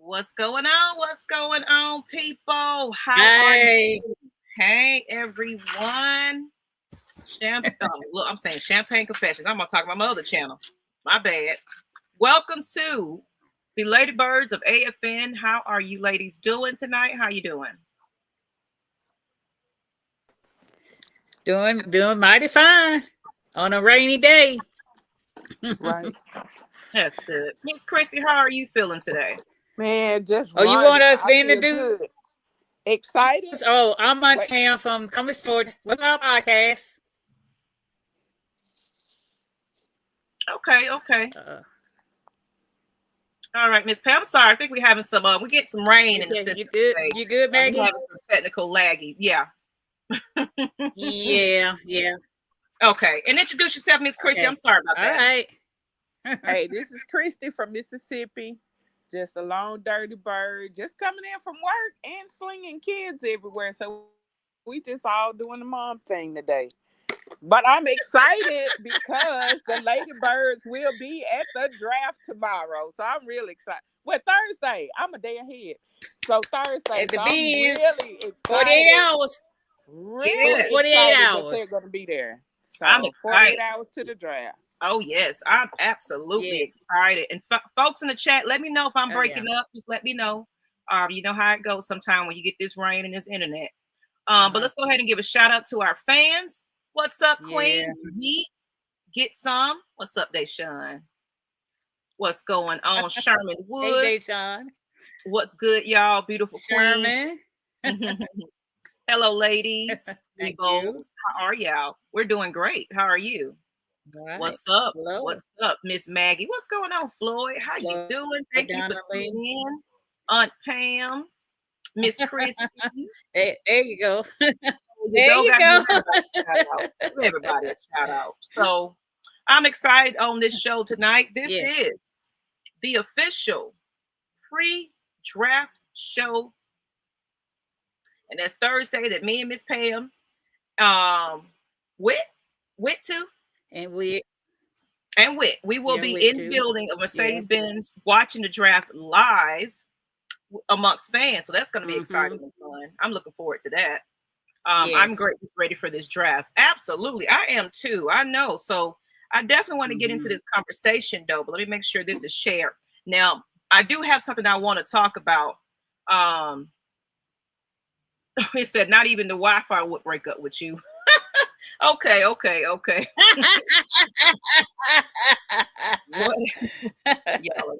What's going on? What's going on, people? How are Hey. you? Hey, everyone. Look, I'm saying Champagne Confessions. I'm gonna talk about my other channel. My bad. Welcome to the Lady Birds of AFN. How are you ladies doing tonight? How you doing? Doing mighty fine on a rainy day. Right. That's good. Miss Christy, how are you feeling today? Man, just Oh, you running. want us I then to feel do? good. Excited? Oh, I'm on Wait. town from Coming Stored with our podcast. Okay. All right, Miss Pam. I'm sorry. I think we're having some. We get some rain in the system. You good? Today. You good, Maggie? We're having some technical laggy. Yeah. Yeah. Okay. And introduce yourself, Miss Christy. Okay. I'm sorry about that. All right. Hey, this is Christy from Mississippi. Just a long, dirty bird. Just coming in from work and slinging kids everywhere. So we just all doing the mom thing today. But I'm excited because the Lady Birds will be at the draft tomorrow. So I'm really excited. Well, Thursday. I'm a day ahead. So Thursday. At the so I'm Bees, really excited. 48 hours. Really 48 excited hours. that they're going to be there. So I'm excited. 48 hours to the draft. Oh, yes. I'm absolutely excited. And folks in the chat, let me know if I'm breaking up. Just let me know. You know how it goes sometimes when you get this rain and this internet. But let's go ahead and give a shout out to our fans. What's up, Queens? Get some. What's up, Deshaun? What's going on, Sherman Wood? Hey, Deshaun. What's good, y'all? Beautiful Sherman. Hello, ladies. Thank you. How are y'all? We're doing great. How are you? Right. What's up? Hello. What's up, Ms Maggie? What's going on, Floyd? How you doing? Thank you for tuning in. Aunt Pam, Miss Christy. There you go. There you go. Give everybody a shout out. So I'm excited on this show tonight. This is the official pre-draft show. And that's Thursday that me and Miss Pam went to. And we will be in the building of Mercedes-Benz watching the draft live amongst fans. So that's going to be exciting and fun. I'm looking forward to that. I'm ready for this draft. Absolutely. I am too. I know. So I definitely want to get into this conversation though, but let me make sure this is shared. Now, I do have something I want to talk about. He said, not even the Wi-Fi would break up with you. Okay. Y'all are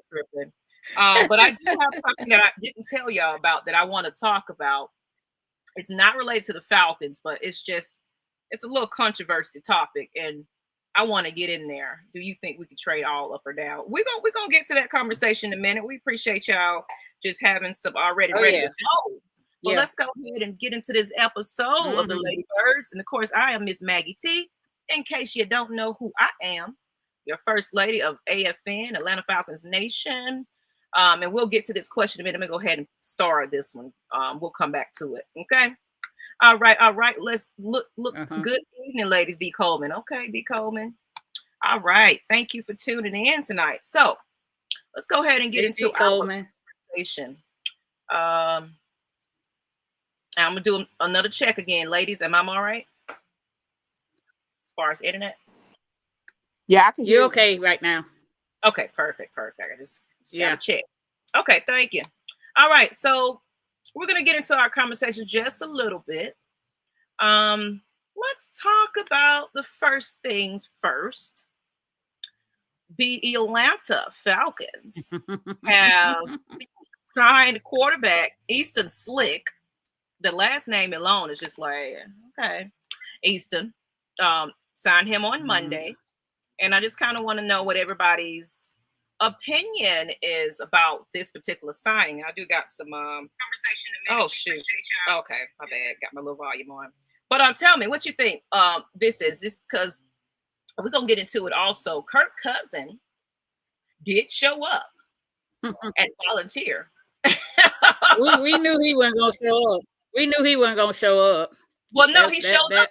tripping. But I do have something that I didn't tell y'all about that I want to talk about. It's not related to the Falcons, but it's a little controversy topic, and I want to get in there. Do you think we could trade all up or down? We're gonna get to that conversation in a minute. We appreciate y'all just having some already ready to go. Well, let's go ahead and get into this episode of the Lady Birds. And of course, I am Ms Maggie T. In case you don't know who I am, your first lady of AFN, Atlanta Falcons Nation. And we'll get to this question in a minute. I'm gonna go ahead and start this one. We'll come back to it. Okay. All right. Let's look. Good evening, ladies. D. Coleman. Okay, D. Coleman. All right. Thank you for tuning in tonight. So let's go ahead and get into our conversation. I'm gonna do another check again, ladies. Am I all right? As far as internet? Yeah, I can hear you. Okay right now. Okay, perfect. I just gotta check. Okay, thank you. All right, so we're gonna get into our conversation just a little bit. Let's talk about the first things first. The Atlanta Falcons have signed quarterback Easton Slick. The last name alone is just like, okay. Easton signed him on Monday. And I just kind of want to know what everybody's opinion is about this particular signing. I do got some conversation. Oh, shoot. Okay, my bad. Got my little volume on. But tell me, what you think this because we're going to get into it also. Kirk Cousins did show up and volunteer. we knew he wasn't going to show up. We knew he wasn't going to show up. Well, no, he showed up.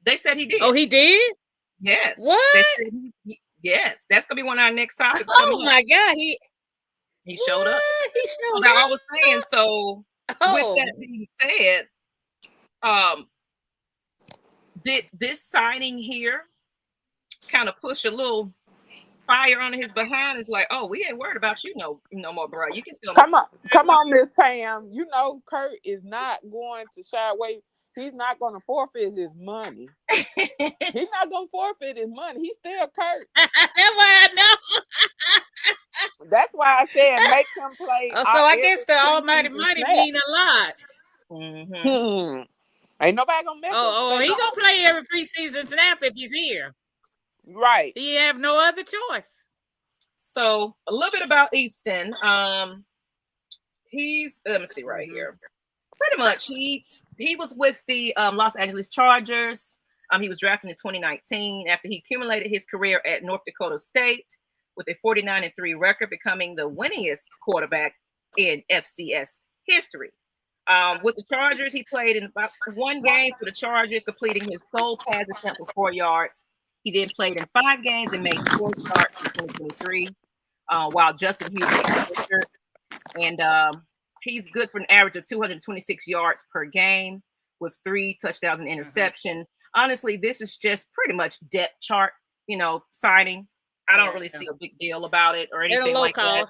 They said he did. Oh, he did? Yes. What? Yes. That's going to be one of our next topics. Oh, my God. He showed up. He showed Now I up. was saying, so with that being said, did this signing here kind of push a little fire on his behind? It's like, oh, we ain't worried about you no more, bro. You can still come on, Miss Pam. You know Kurt is not going to shy away. He's not going to forfeit his money. He's not going to forfeit his money. He's still Kurt. That's why I know. That's why I said make him play. Oh, so I guess every the almighty preseason money snap. mean a lot. Ain't nobody gonna mess up. He gonna play every preseason snap if he's here. Right. He have no other choice. So a little bit about Easton. He's let me see right here. Pretty much, he was with the Los Angeles Chargers. He was drafted in 2019 after he accumulated his career at North Dakota State with a 49-3 record, becoming the winningest quarterback in FCS history. With the Chargers, he played in about 1 game for the Chargers, completing his sole pass attempt for 4 yards. He then played in 5 games and made 4 starts in 2023, while Justin Hughes was injured. And he's good for an average of 226 yards per game with 3 touchdowns and interception. Honestly, this is just pretty much depth chart, signing. I don't really see a big deal about it or anything like that.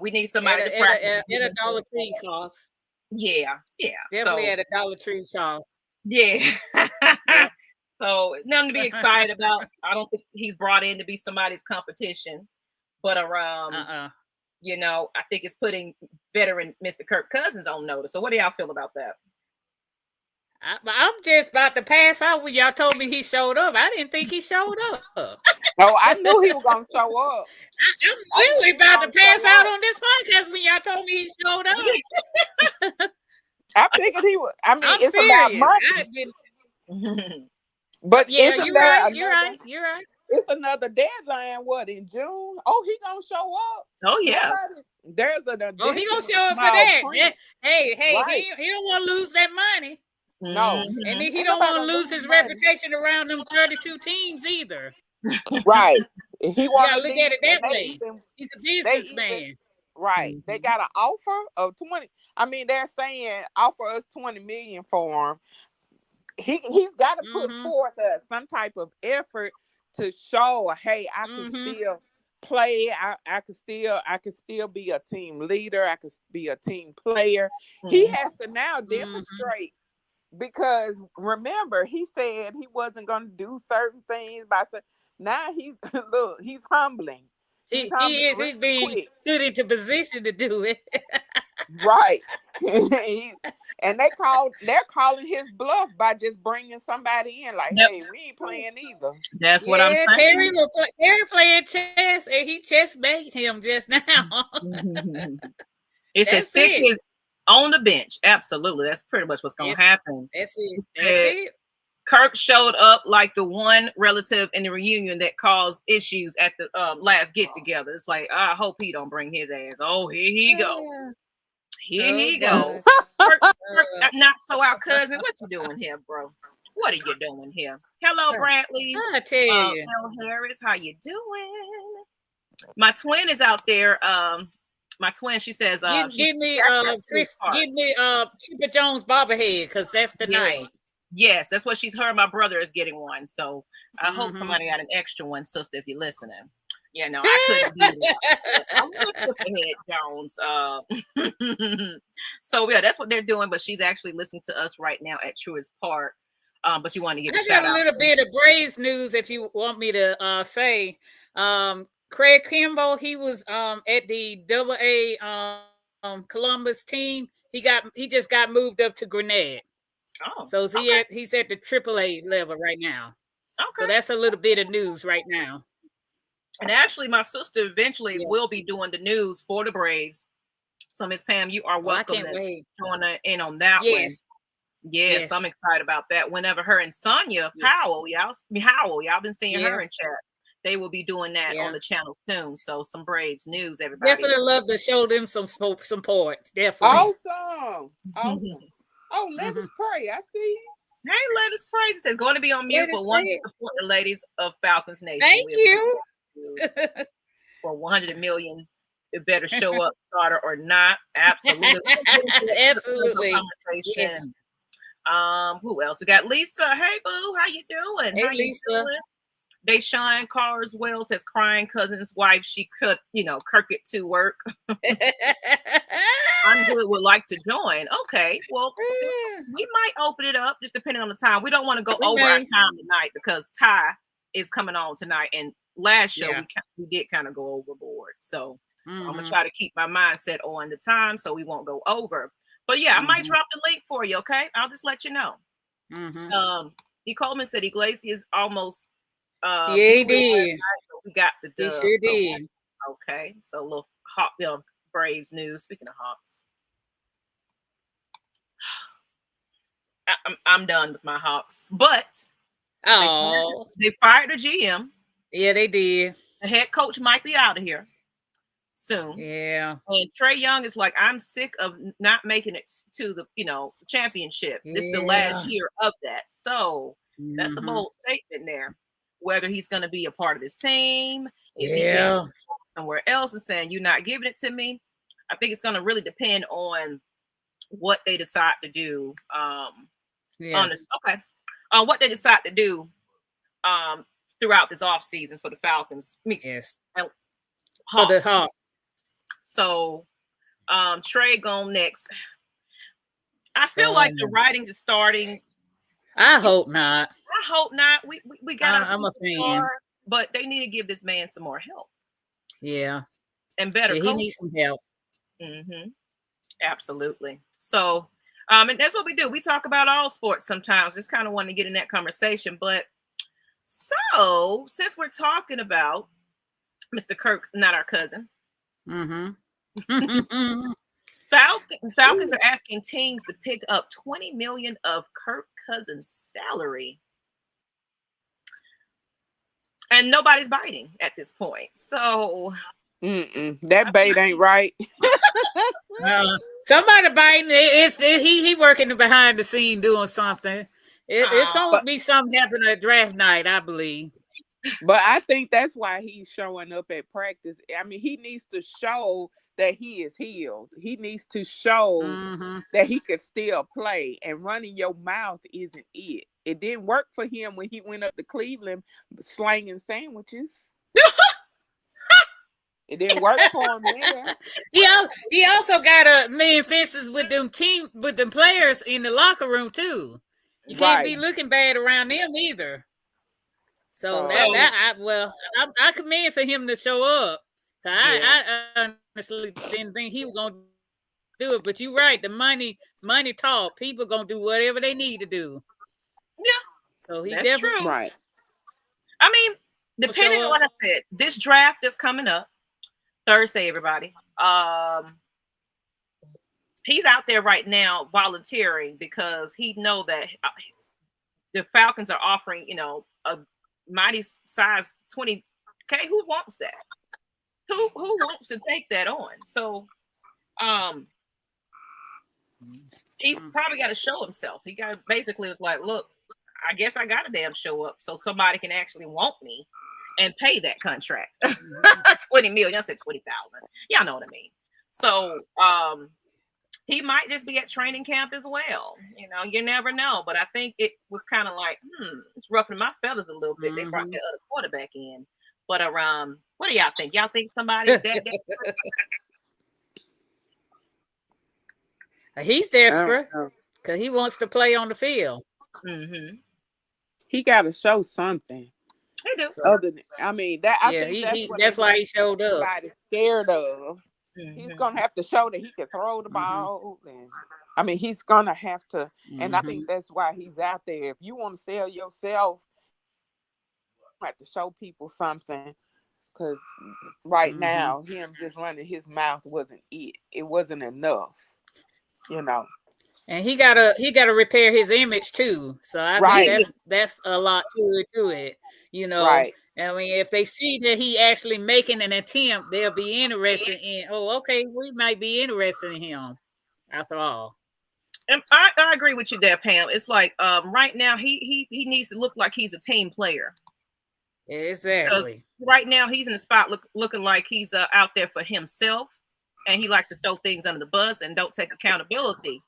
We need somebody to practice. At a Dollar Tree cost. Yeah. Definitely at a Dollar Tree cost. Yeah. So nothing to be excited about. I don't think he's brought in to be somebody's competition, but I think it's putting veteran Mr. Kirk Cousins on notice. So what do y'all feel about that? I'm just about to pass out when y'all told me he showed up. I didn't think he showed up. Oh, I knew he was gonna show up. I'm literally about to pass out on this podcast when y'all told me he showed up. I figured he would. I mean, it's serious. about money. But yeah, you're right. It's another deadline. What, in June? Oh, he gonna show up. Oh yeah. There's he gonna show up for that. Yeah. Hey, right. he don't want to lose that money. No, and he don't want to lose his reputation around them 32 teams either. Right. He wants to look at it that way. He's a businessman. Right. They got an offer of 20. I mean, they're saying offer us 20 million for him. He's got to put forth some type of effort to show, hey, I can still play. I could still be a team leader. I could be a team player. He has to now demonstrate. Because remember, he said he wasn't going to do certain things. Now he's humbling. He's being put into position to do it. Right. And they're calling his bluff by just bringing somebody in. Like, hey, we ain't playing either. That's what I'm saying. Terry playing chess, and he chess made him just now. It's as sick as on the bench. Absolutely. That's pretty much what's going to happen. That's it. Kirk showed up like the one relative in the reunion that caused issues at the last get together. It's like, I hope he don't bring his ass. Oh, here he go. Here he go. Kirk, not so out, cousin. What you doing here, bro? What are you doing here? Hello, Bradley. I tell you. Hello, Harris. How you doing? My twin is out there. My twin, she says, get me Chipper Jones bobblehead, because that's the night. Yes, that's what she's heard. My brother is getting one, so I hope somebody got an extra one, sister, if you're listening. Yeah, no, I couldn't do that. I'm with the head, Jones. So yeah, that's what they're doing. But she's actually listening to us right now at Truist Park. But you want to give a shout out. I got a little bit of Braves news, if you want me to say. Craig Kimbrell, he was at the AA Columbus team. He just got moved up to Grenade. Oh, so he's at the AAA level right now. Okay. So that's a little bit of news right now. And actually, my sister eventually will be doing the news for the Braves. So, Miss Pam, you are welcome to join in on that one. Yes, I'm excited about that. Whenever her and Sonia Howell, y'all been seeing her in chat. They will be doing that on the channel soon. So some Braves news, everybody. Definitely love to show them some support. Definitely. Awesome. Oh, let us pray. I see. Hey, let us pray. It says going to be on mute for one to support the ladies of Falcons Nation. Thank you. For 100 million it better show up, starter or not. Absolutely. Absolutely. Conversation. Yes. Who else? We got Lisa. Hey, boo, how you doing? Hey, how you Lisa. doing? Deshaun Carswell says crying cousin's wife. She could, Kirk it to work. Ungood would like to join. Okay, well, we might open it up just depending on the time. We don't want to go over our time tonight because Ty is coming on tonight, and last show we did kind of go overboard. So I'm gonna try to keep my mindset on the time so we won't go over. But yeah, I might drop the link for you. Okay, I'll just let you know. D. Coleman said Iglesias almost. Yeah, he did. We got the dub. He sure did. Okay, so a little hot Braves news. Speaking of Hawks, I'm done with my Hawks. But they fired the GM. Yeah, they did. The head coach might be out of here soon. Yeah. And Trae Young is like, I'm sick of not making it to the championship. This is the last year of that. So that's a bold statement there. Whether he's going to be a part of this team, is he going somewhere else and saying you're not giving it to me? I think it's going to really depend on what they decide to do. What they decide to do throughout this offseason for the Falcons. For the Hawks. So Trae gone next. I feel like the writing is starting. I hope not. I hope not. We got I'm a fan, but they need to give this man some more help. Yeah, and better. He needs some help. Absolutely. So, and that's what we do. We talk about all sports sometimes. Just kind of want to get in that conversation. But so, since we're talking about Mr. Kirk, not our cousin, Falcons are asking teams to pick up $20 million of Kirk Cousins' salary, and nobody's biting at this point. So that bait ain't right. Somebody biting. He working behind the scene doing something. It's gonna be something happening at draft night, I believe. But I think that's why he's showing up at practice. I mean, he needs to show that he is healed. He needs to show that he could still play, and running your mouth isn't it. It didn't work for him when he went up to Cleveland slanging sandwiches. It didn't work for him there. He also got a million fences with them players in the locker room too. You can't be looking bad around them either. So I commend for him to show up. I honestly didn't think he was gonna do it, but you're right. The money talk. People gonna do whatever they need to do. Yeah. So he that's definitely true. Right. I mean, depending on what I said, this draft is coming up Thursday, everybody. He's out there right now volunteering because he know that the Falcons are offering, a mighty size 20K. Who wants that? Who wants to take that on? So he probably got to show himself. He got basically was like, look, I guess I got to damn show up so somebody can actually want me and pay that contract. 20 million. I said 20,000. Y'all know what I mean. So he might just be at training camp as well. You never know. But I think it was kind of like, it's ruffling my feathers a little bit. They brought the other quarterback in. But what do y'all think? Y'all think somebody that he's desperate because he wants to play on the field. He got to show something. He do. Other than, I mean, that's why he showed up. Everybody's scared of. He's gonna have to show that he can throw the ball, and I mean, he's gonna have to. And I think that's why he's out there. If you want to sell yourself, you have to show people something. Because right now, him just running his mouth wasn't it. It wasn't enough, And he gotta repair his image too. So I think that's a lot to it. Right. I mean, if they see that he actually making an attempt, they'll be interested in. Oh, okay, we might be interested in him. After all, and I agree with you there, Pam. It's like right now he needs to look like he's a team player. Exactly. Right now, he's in the spot looking like he's out there for himself, and he likes to throw things under the bus and don't take accountability.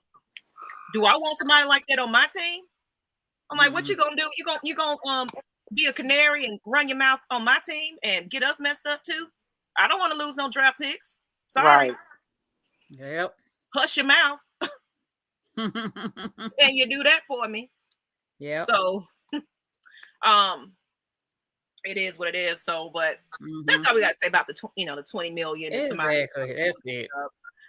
Do I want somebody like that on my team? I'm like, what you gonna do? You gonna be a canary and run your mouth on my team and get us messed up too? I don't want to lose no draft picks. Sorry. Right. Yep. Hush your mouth. And you do that for me. Yeah. So it is what it is. So, but that's all we got to say about the the 20 million. Exactly. That's it.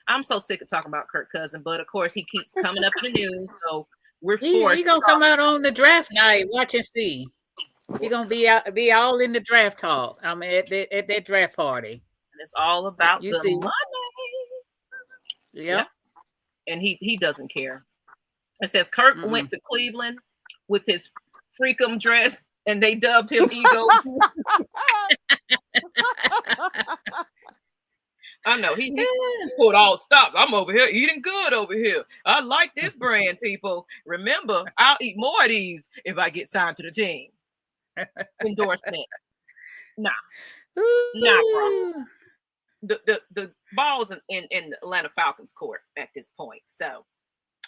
I'm so sick of talking about Kirk Cousins, but of course he keeps coming up in the news. So we're forced. He's gonna come out on the draft night. Watch and see. He's gonna be all in the draft talk. I mean, at that draft party. And it's all about the money. Yep. And he doesn't care. It says Kirk went to Cleveland with his freakum dress, and they dubbed him Ego. I know he pulled all stops. I'm over here eating good over here. I like this brand, people. Remember, I'll eat more of these if I get signed to the team. Endorsement. Nah, bro. The ball's in the Atlanta Falcons court at this point. So,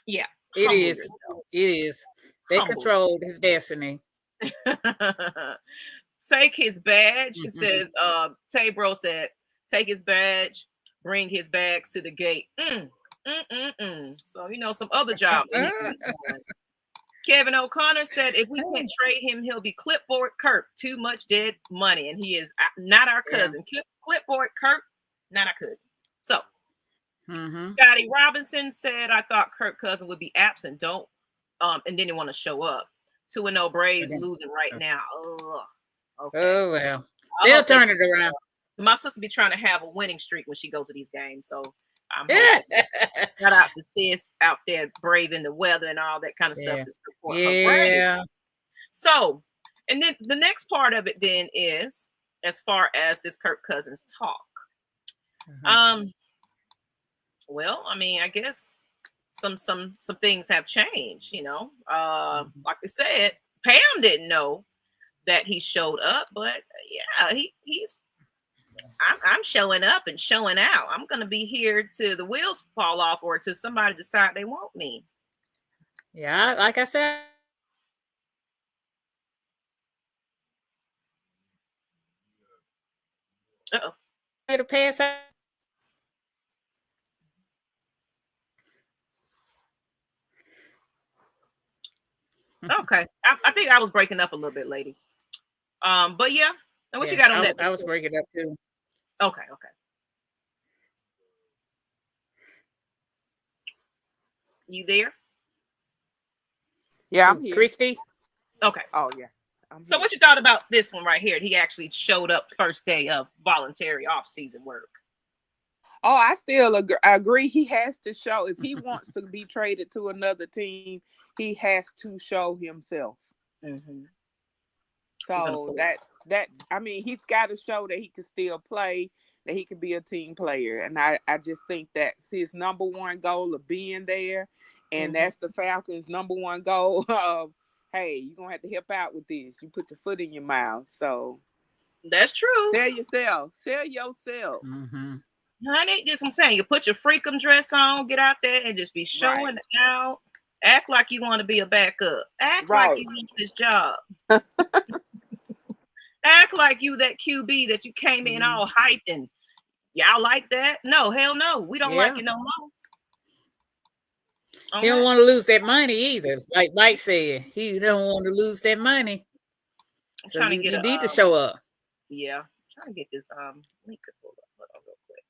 yeah, it is. It is. They controlled his destiny. Take his badge. It says, Tay-Bro said, take his badge, bring his bags to the gate. So, some other jobs. Kevin O'Connor said, if we can't trade him, he'll be clipboard Kirk. Too much dead money. And he is not our cousin. Clipboard Kirk, not our cousin. So, Scotty Robinson said, I thought Kirk Cousins would be absent. And didn't want to show up. 2-0 Braves losing right now. Ugh. Okay. Oh, well. They'll turn it around. My sister be trying to have a winning streak when she goes to these games. So I'm shout out to sis out there braving the weather and all that kind of stuff to support her brand. So, and then the next part of it then is as far as this Kirk Cousins talk. Well, I mean, I guess some things have changed, like I said, Pam didn't know that he showed up, but yeah, he's I'm showing up and showing out. I'm gonna be here till the wheels fall off or till somebody decide they want me. Yeah, like I said. To pass out. Okay, I think I was breaking up a little bit, ladies. But yeah, and what you got on that? I was breaking up too. Okay. You there? Yeah, I'm here. Christy. Okay. Oh yeah. So what you thought about this one right here? He actually showed up first day of voluntary off-season work. Oh, I still agree. He has to show if he wants to be traded to another team. He has to show himself. So that's. I mean, he's got to show that he can still play, that he can be a team player, and I just think that's his number one goal of being there, and that's the Falcons' number one goal of, hey, you're gonna have to help out with this. You put your foot in your mouth, so that's true. Sell yourself. Honey, that's what I'm saying. You put your freakum dress on, get out there and just be showing out. Act like you want to be a backup. Act like you want this job. Act like you that QB that you came in all hyped and y'all like that. No, hell no. We don't like it no more. He don't want to lose that money either. Like Mike said, he don't want to lose that money. So you need to show up. Yeah. I'm trying to get this link to pull up. Hold on real quick.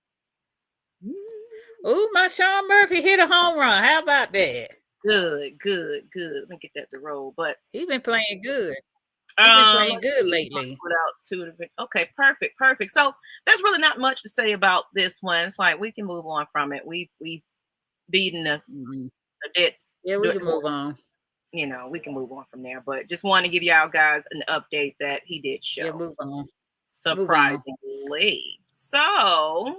Oh, my Sean Murphy hit a home run. How about that? Good. Let me get that to roll. But he's been playing good. He's been playing good lately. Okay, perfect. So there's really not much to say about this one. It's like we can move on from it. We've beaten a dead. Yeah, we can move on. We can move on from there. But just want to give y'all guys an update that he did show. Yeah, move on. Surprisingly. So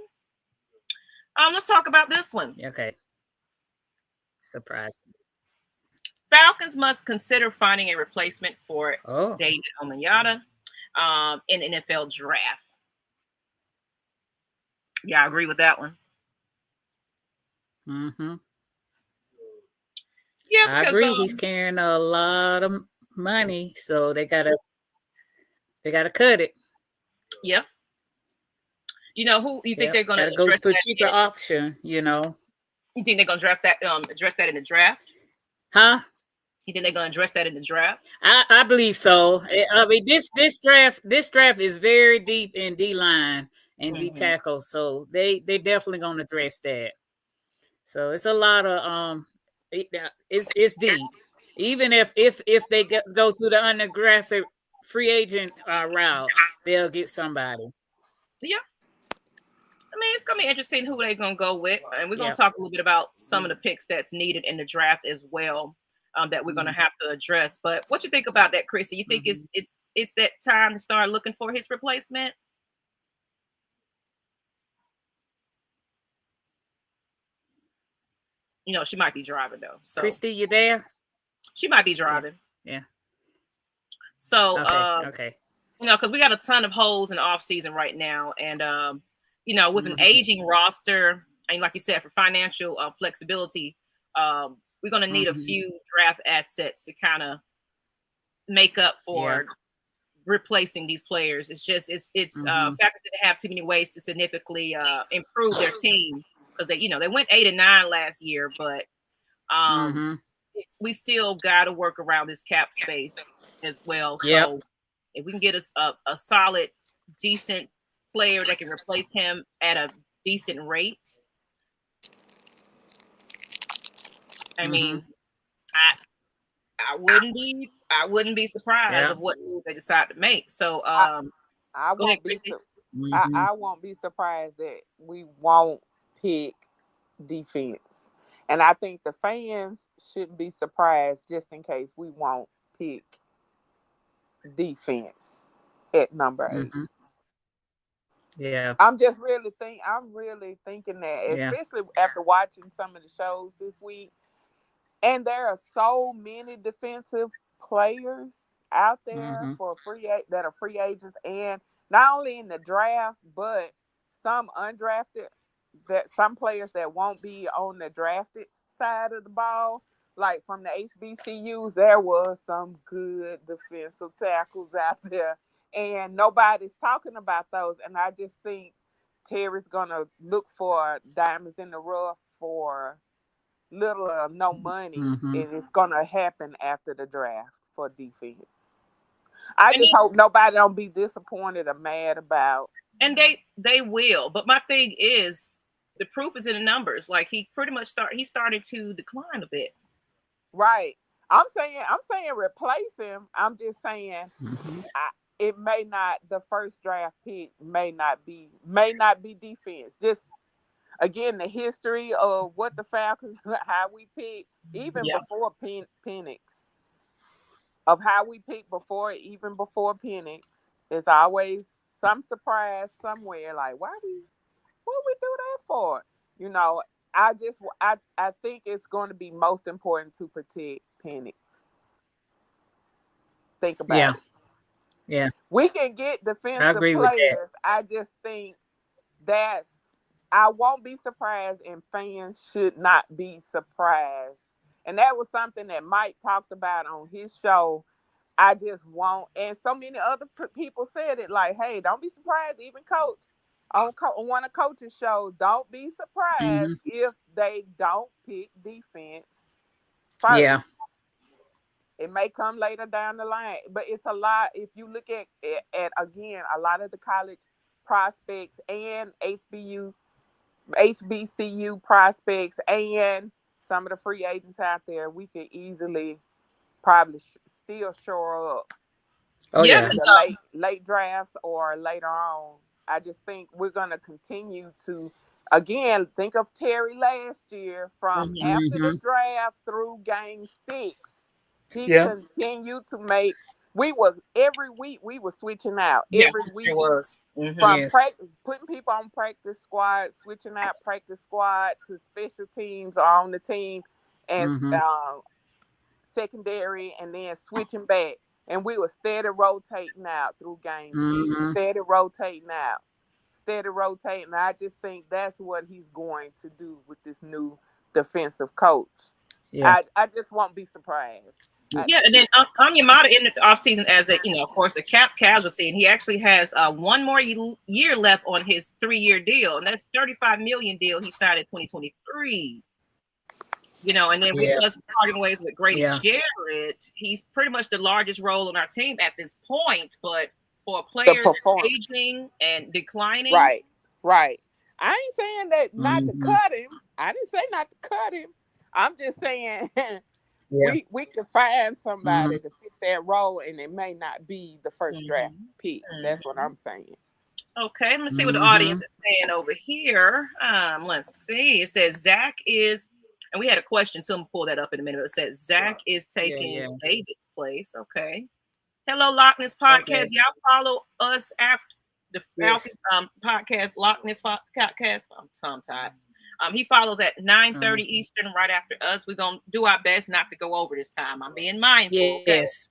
let's talk about this one. Okay. Surprising. Falcons must consider finding a replacement for David Omiyata. in the NFL draft. Yeah, I agree with that one. Mm-hmm. Yeah, I because agree. He's carrying a lot of money, so they gotta cut it. Yeah. You know who you think they're going to go address for that cheaper in? option? You know, You think they're going to draft that? Address that in the draft? huh? You think they're going to address that in the draft? I believe so. I mean, this draft is very deep in D line and D tackle, so they definitely going to address that. So it's a lot of it's deep. Even if they go through the undrafted free agent route, they'll get somebody. Yeah. I mean, it's going to be interesting who they're going to go with. And we're going to talk a little bit about some of the picks that's needed in the draft as well, that we're going to have to address. But what you think about that, Chrissy? You think it's that time to start looking for his replacement? You know, she might be driving, though. So Christy, you there? She might be driving. Yeah. So, okay. You know, because we got a ton of holes in the off season right now. And, you know, with an aging roster, and like you said, for financial flexibility, we're going to need a few draft assets to kind of make up for replacing these players. It's just it's Falcons didn't have too many ways to significantly improve their team, because they went 8-9 last year, but we still got to work around this cap space as well. So if we can get us a solid, decent player that can replace him at a decent rate, I mean, I wouldn't be surprised of what move they decide to make. So I go ahead, won't be Christy. I won't be surprised that we won't pick defense. And I think the fans shouldn't be surprised just in case we won't pick defense at number 8. Yeah. I'm really thinking that, especially after watching some of the shows this week. And there are so many defensive players out there that are free agents, and not only in the draft, but some undrafted, that some players that won't be on the drafted side of the ball. Like from the HBCUs, there was some good defensive tackles out there, and nobody's talking about those. And I just think Terry's gonna look for diamonds in the rough for little or no money, and it's gonna happen after the draft for defense. I just hope nobody don't be disappointed or mad about. And they will. But my thing is, the proof is in the numbers. Like, he pretty much started to decline a bit. Right. I'm saying replace him. I'm just saying it may not. The first draft pick may not be defense. Just again, the history of what the Falcons, how we pick, even before Penix, of how we pick even before Penix, there's always some surprise somewhere. Like, what we do that for? You know, I think it's going to be most important to protect Penix. Think about it. Yeah. We can get defensive I agree with players. I just think I won't be surprised, and fans should not be surprised. And that was something that Mike talked about on his show. I just won't. And so many other people said it, like, hey, don't be surprised. Even coach on one of coach's shows, don't be surprised if they don't pick defense first. Yeah. It may come later down the line, but it's a lot. If you look at again, a lot of the college prospects and HBCU prospects and some of the free agents out there, we could easily probably still shore up. The late drafts or later on. I just think we're going to continue to, again, think of Terry last year from after the draft through game 6. He continued to make. Every week we were switching out. Every week it was from putting people on practice squad, switching out practice squad to special teams or on the team, and secondary, and then switching back. and we were steady rotating out through game six, Mm-hmm. steady rotating out, steady rotating. I just think that's what he's going to do with this new defensive coach. Yeah. I just won't be surprised. Yeah, and then Onyemata ended the offseason as a, of course, a cap casualty, and he actually has one more year left on his 3-year deal, and that's $35 million deal he signed in 2023. And then with us parting ways with Grady Jarrett, he's pretty much the largest role on our team at this point. But for a player aging and declining, right. I ain't saying that not to cut him. I didn't say not to cut him. I'm just saying we can find somebody to fit that role, and it may not be the first draft pick. That's what I'm saying. Okay, let's see what the audience is saying over here. Let's see. It says Zach is. And we had a question too. I'm gonna pull that up in a minute. It says Zach is taking David's place. Okay. Hello, Loch Ness Podcast. Okay. Y'all follow us after the Falcons podcast, Loch Ness Podcast. I'm tongue-tied. He follows at 9:30 Eastern, right after us. We're gonna do our best not to go over this time. I'm being mindful. Yes.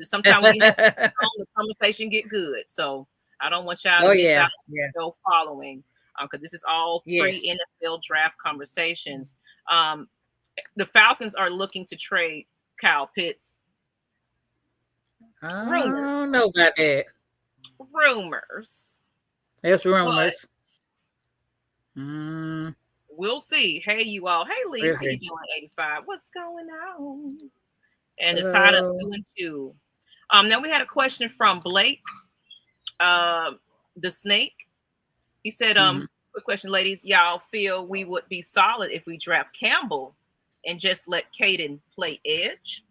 Okay? Sometimes we get the conversation get good. So I don't want y'all to go following. Because this is all free NFL draft conversations. The Falcons are looking to trade Kyle Pitts. I don't know about that. Rumors. There's rumors. We'll see. Hey, you all. Hey, Lee. How you doing, 85? What's going on? And it's tied up 2-2. Now we had a question from Blake, the Snake. He said, quick question, ladies. Y'all feel we would be solid if we draft Campbell and just let Caden play edge?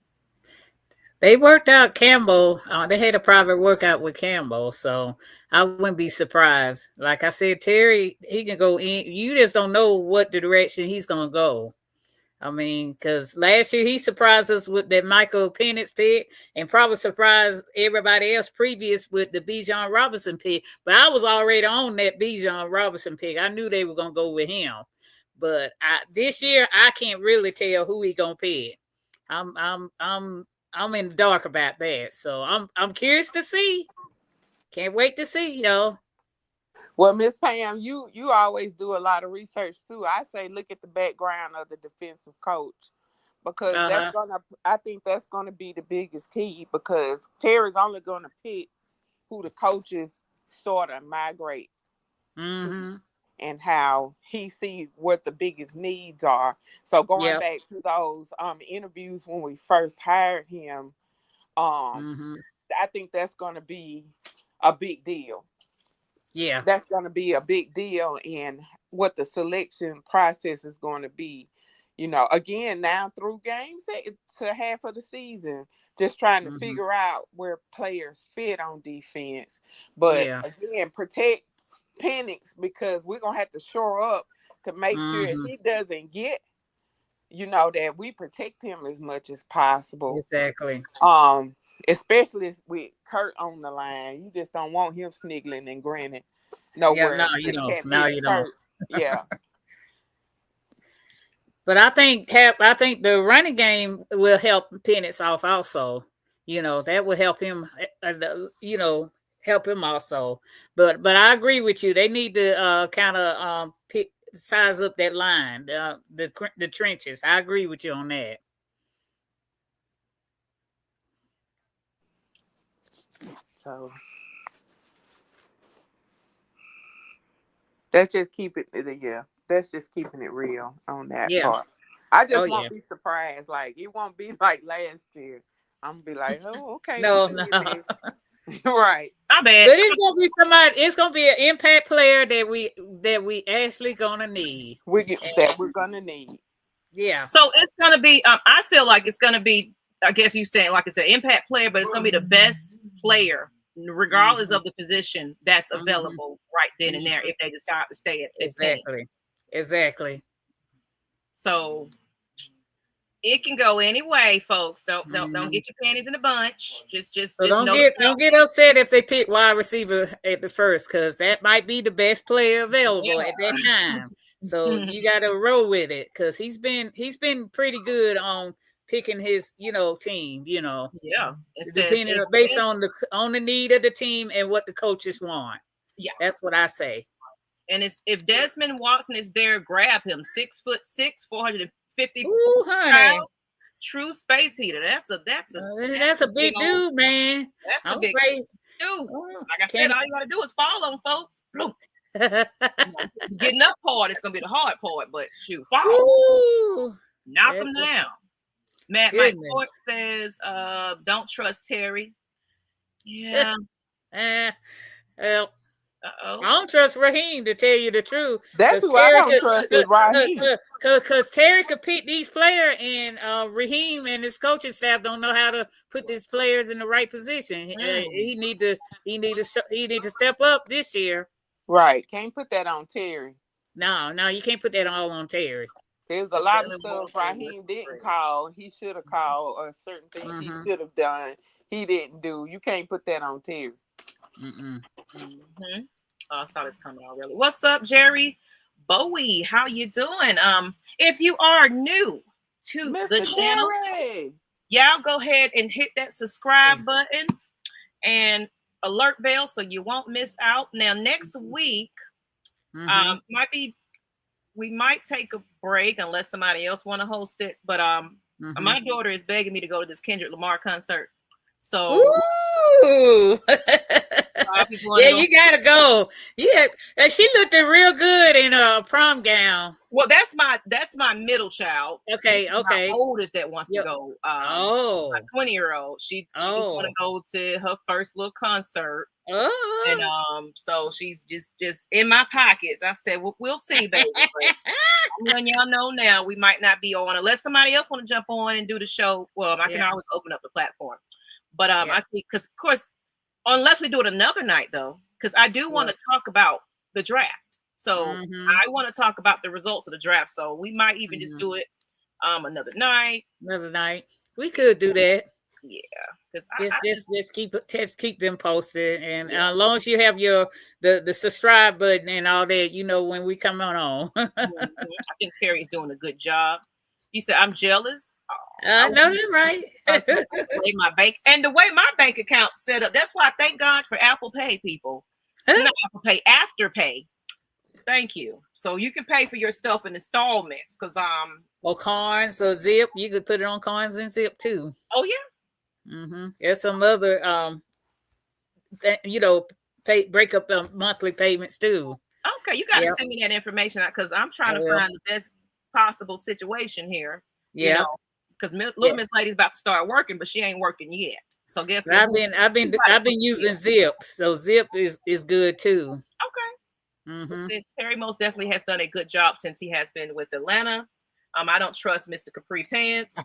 They worked out Campbell. They had a private workout with Campbell, so I wouldn't be surprised. Like I said, Terry, he can go in. You just don't know what direction he's going to go. I mean, because last year he surprised us with that Michael Penix pick and probably surprised everybody else previous with the Bijan Robinson pick. But I was already on that Bijan Robinson pick. I knew they were going to go with him. But this year, I can't really tell who he going to pick. I'm in the dark about that. So I'm curious to see. Can't wait to see, y'all. Well, Miss Pam, you always do a lot of research too. I say look at the background of the defensive coach, because I think that's gonna be the biggest key, because Terry's only gonna pick who the coaches sort of migrate to, and how he sees what the biggest needs are. So going back to those interviews when we first hired him, I think that's gonna be a big deal. Yeah, that's going to be a big deal in what the selection process is going to be. Again, now through games to half of the season, just trying to figure out where players fit on defense. But again, protect Penix, because we're going to have to shore up to make sure he doesn't get, that we protect him as much as possible. Exactly. Especially with Kirk on the line. You just don't want him sniggling and grinning nowhere. Yeah, no, you don't. No, you don't. Yeah. But I think the running game will help Penix off also. That will help him. Help him also. But I agree with you. They need to kind of size up that line, the trenches. I agree with you on that. So that's just keeping it real on that part. I just won't be surprised. Like, it won't be like last year. I'm gonna be like, oh, okay. No. Right. I bet. But it's gonna be somebody. It's gonna be an impact player that we actually gonna need. We're gonna need. Yeah. So it's gonna be. I feel like it's gonna be. I guess you saying, like I said, impact player, but it's gonna be the best player, regardless of the position that's available right then and there, if they decide to stay at 15. Exactly. So it can go any way, folks. Don't get your panties in a bunch. Just don't get upset if they pick wide receiver at the first, because that might be the best player available at that time. So you got to roll with it, because he's been pretty good on picking his, team, Yeah. It says depending based on the need of the team and what the coaches want. Yeah. That's what I say. And it's if Desmond Watson is there, grab him. 6'6", 450 pounds. True space heater. That's a big dude, man. That's a big dude. Like I said, all you gotta do is follow them, folks. Getting up part, it's gonna be the hard part, but shoot, follow. Knock them down. Matt Mike Sports says, don't trust Terry. Yeah. Well, I don't trust Raheem, to tell you the truth. That's who I don't trust is Raheem. Because Terry could pick these players, and Raheem and his coaching staff don't know how to put these players in the right position. He need to step up this year. Right. Can't put that on Terry. No, you can't put that all on Terry. There's a lot of stuff Raheem didn't call. He should have called, or certain things he should have done. He didn't do. You can't put that on Terry. I saw this coming already. What's up, Jerry Bowie? How you doing? If you are new to Mr. the channel, y'all go ahead and hit that subscribe button and alert bell so you won't miss out. Now, next week, we might take a break unless somebody else want to host it. But my daughter is begging me to go to this Kendrick Lamar concert. So yeah, you gotta go. Yeah, and she looked real good in a prom gown. Well, that's my middle child. Okay. My oldest that wants to go. My 20-year-old. She want to go to her first little concert. And so she's just in my pockets. I said, well, we'll see, baby. I'm letting y'all know now we might not be on unless somebody else want to jump on and do the show. Well, I can always open up the platform. But I think because of course, unless we do it another night though, because I do want to talk about the draft. So I want to talk about the results of the draft. So we might even just do it another night. We could do that. Yeah, because just keep them posted, and as long as you have the subscribe button and all that, when we come on. I think Terry's doing a good job. You said I'm jealous. I know that, right? My bank and the way my bank account set up. That's why I thank God for Apple Pay, people. Not Apple Pay, Afterpay. Thank you. So you can pay for your stuff in installments, because or Carnes or Zip. You could put it on Carnes and Zip too. Oh yeah. There's some other break up monthly payments too. Okay, you got to send me that information because I'm trying to find the best possible situation here. Yeah. Because little Miss Lady's about to start working, but she ain't working yet. So guess what? I've been using Zip, so Zip is good too. Okay. Terry most definitely has done a good job since he has been with Atlanta. I don't trust Mr. Capri Pants.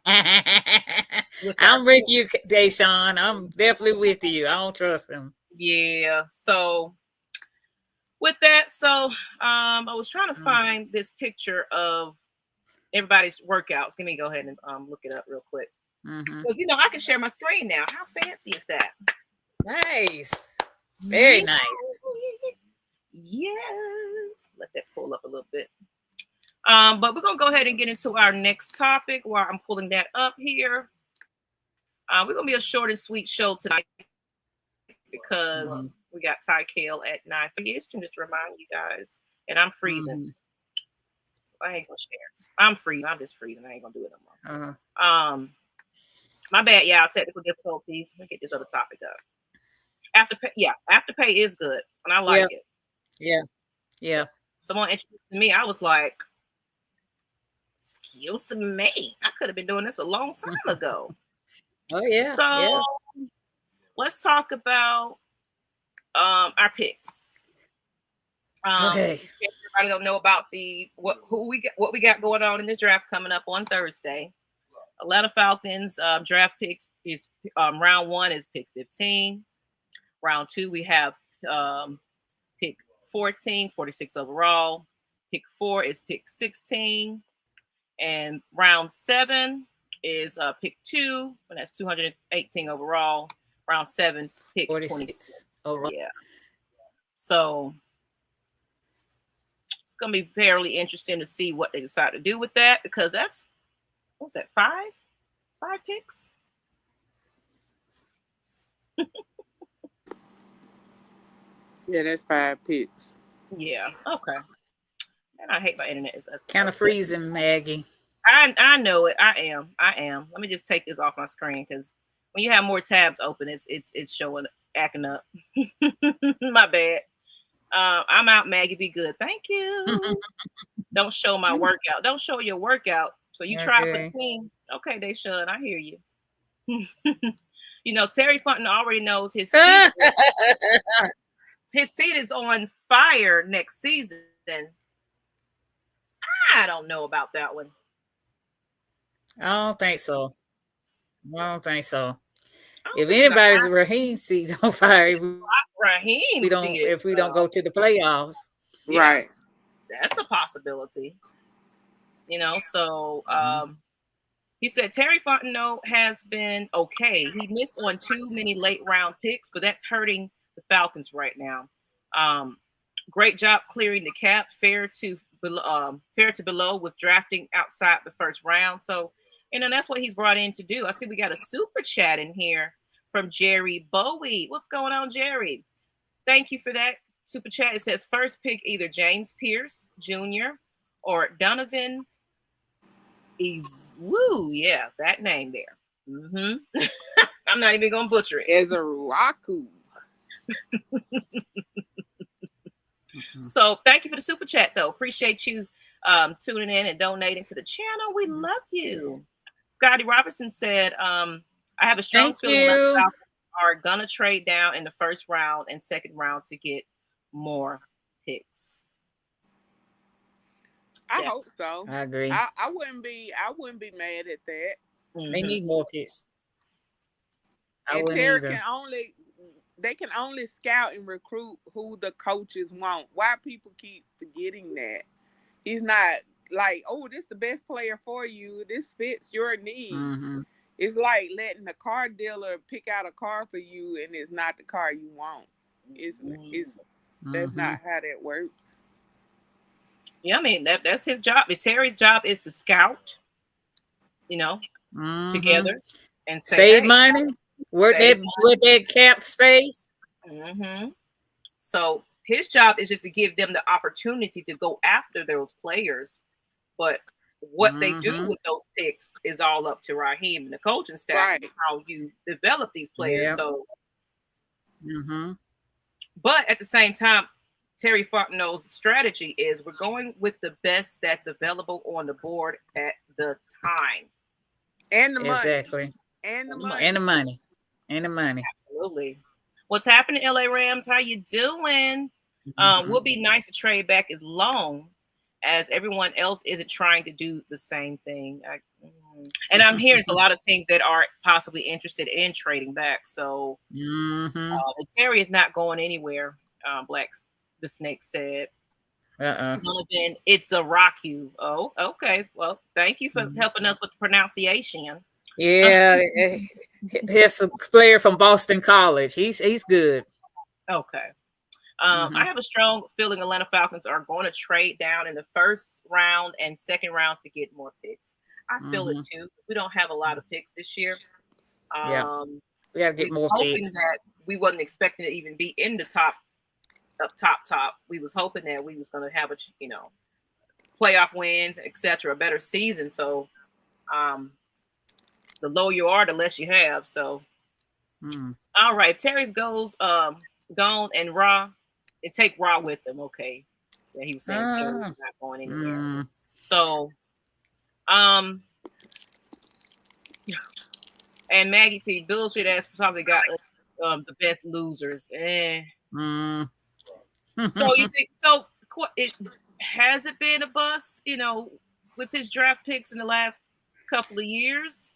I'm with you, Deshaun. I'm definitely with you. I don't trust him. Yeah. So with that, I was trying to find this picture of everybody's workouts. Let me go ahead and look it up real quick. Because I can share my screen now. How fancy is that? Nice. Very nice. Yes. Let that pull up a little bit. But we're gonna go ahead and get into our next topic while I'm pulling that up here. We're gonna be a short and sweet show tonight because we got Ty Kale at 9:30 Eastern, just to remind you guys. And I'm freezing. So I ain't gonna share. I'm freezing. I'm just freezing. I ain't gonna do it no more. My bad, y'all. Technical difficulties. Let me get this other topic up. Afterpay is good, and I like it. Yeah. Someone introduced to me. I was like, excuse me. I could have been doing this a long time ago. Oh, yeah. So let's talk about our picks. Okay. Everybody don't know about what we got going on in the draft coming up on Thursday. Atlanta Falcons draft picks is round 1 is pick 15. Round 2 we have pick 14, 46 overall. Pick 4 is pick 16. And round 7 is pick 2, and that's 218 overall. Round 7, pick 26 overall. Yeah. So it's going to be fairly interesting to see what they decide to do with that, because that's, what's that, 5 5 picks. Yeah, that's 5 picks. Yeah. Okay. And I hate my internet is Kind of freezing, Maggie. I know it. I am. Let me just take this off my screen because when you have more tabs open, it's showing acting up. My bad. I'm out, Maggie. Be good. Thank you. Don't show my workout. Don't show your workout. So you try for the team. Okay, Deshaun, I hear you. You know, Terry Fonten already knows his seat. His seat is on fire next season. I don't know about that one. I don't think so. If anybody's Raheem's seat on fire, if we don't go to the playoffs, right? That's a possibility. You know, so he said Terry Fontenot has been okay. He missed on too many late round picks, but that's hurting the Falcons right now. Great job clearing the cap, fair to below with drafting outside the first round. So, you know, that's what he's brought in to do. I see we got a super chat in here from Jerry Bowie. What's going on, Jerry? Thank you for that super chat. It says first pick either James Pierce Jr. or Donovan. Yeah, that name there. I'm not even gonna butcher it. Ezraku. So thank you for the super chat, though. Appreciate you tuning in and donating to the channel. We love you. Scotty Robinson said, I have a strong feeling that Falcons are gonna trade down in the first round and second round to get more picks. I hope so. I agree. I wouldn't be mad at that. They need more picks. They can only scout and recruit who the coaches want. Why people keep forgetting that? He's not like, oh, this is the best player for you. This fits your need. It's like letting the car dealer pick out a car for you and it's not the car you want. That's not how that works. Yeah, I mean that's his job. Terry's job is to scout, you know, together and save money. Work that cap space. So his job is just to give them the opportunity to go after those players. But what they do with those picks is all up to Raheem and the coaching staff and how you develop these players. So, but at the same time, Terry Fontenot's strategy is we're going with the best that's available on the board at the time. And the money. Exactly. And the money. Absolutely. What's happening, LA Rams? How you doing? Will be nice to trade back as long as everyone else isn't trying to do the same thing. And I'm hearing there's a lot of teams that are possibly interested in trading back. So Terry is not going anywhere. The Snake said. Donovan, it's a rock you. Oh, okay. Well, thank you for helping us with the pronunciation. Yeah, here's a player from Boston College. He's good. Okay. I have a strong feeling Atlanta Falcons are going to trade down in the first round and second round to get more picks. I feel it too. We don't have a lot of picks this year. We have to get more picks. That we wasn't expecting to even be in the top. We was hoping that we was going to have playoff wins, etc., a better season. So, the lower you are, the less you have. So, all right. If Terry's goes gone and Raw, and take Raw with him. Okay, yeah, he was saying Terry's not going anywhere. So, and Maggie T, bullshit ass probably got the best losers. So you think has it been a bust, with his draft picks in the last couple of years?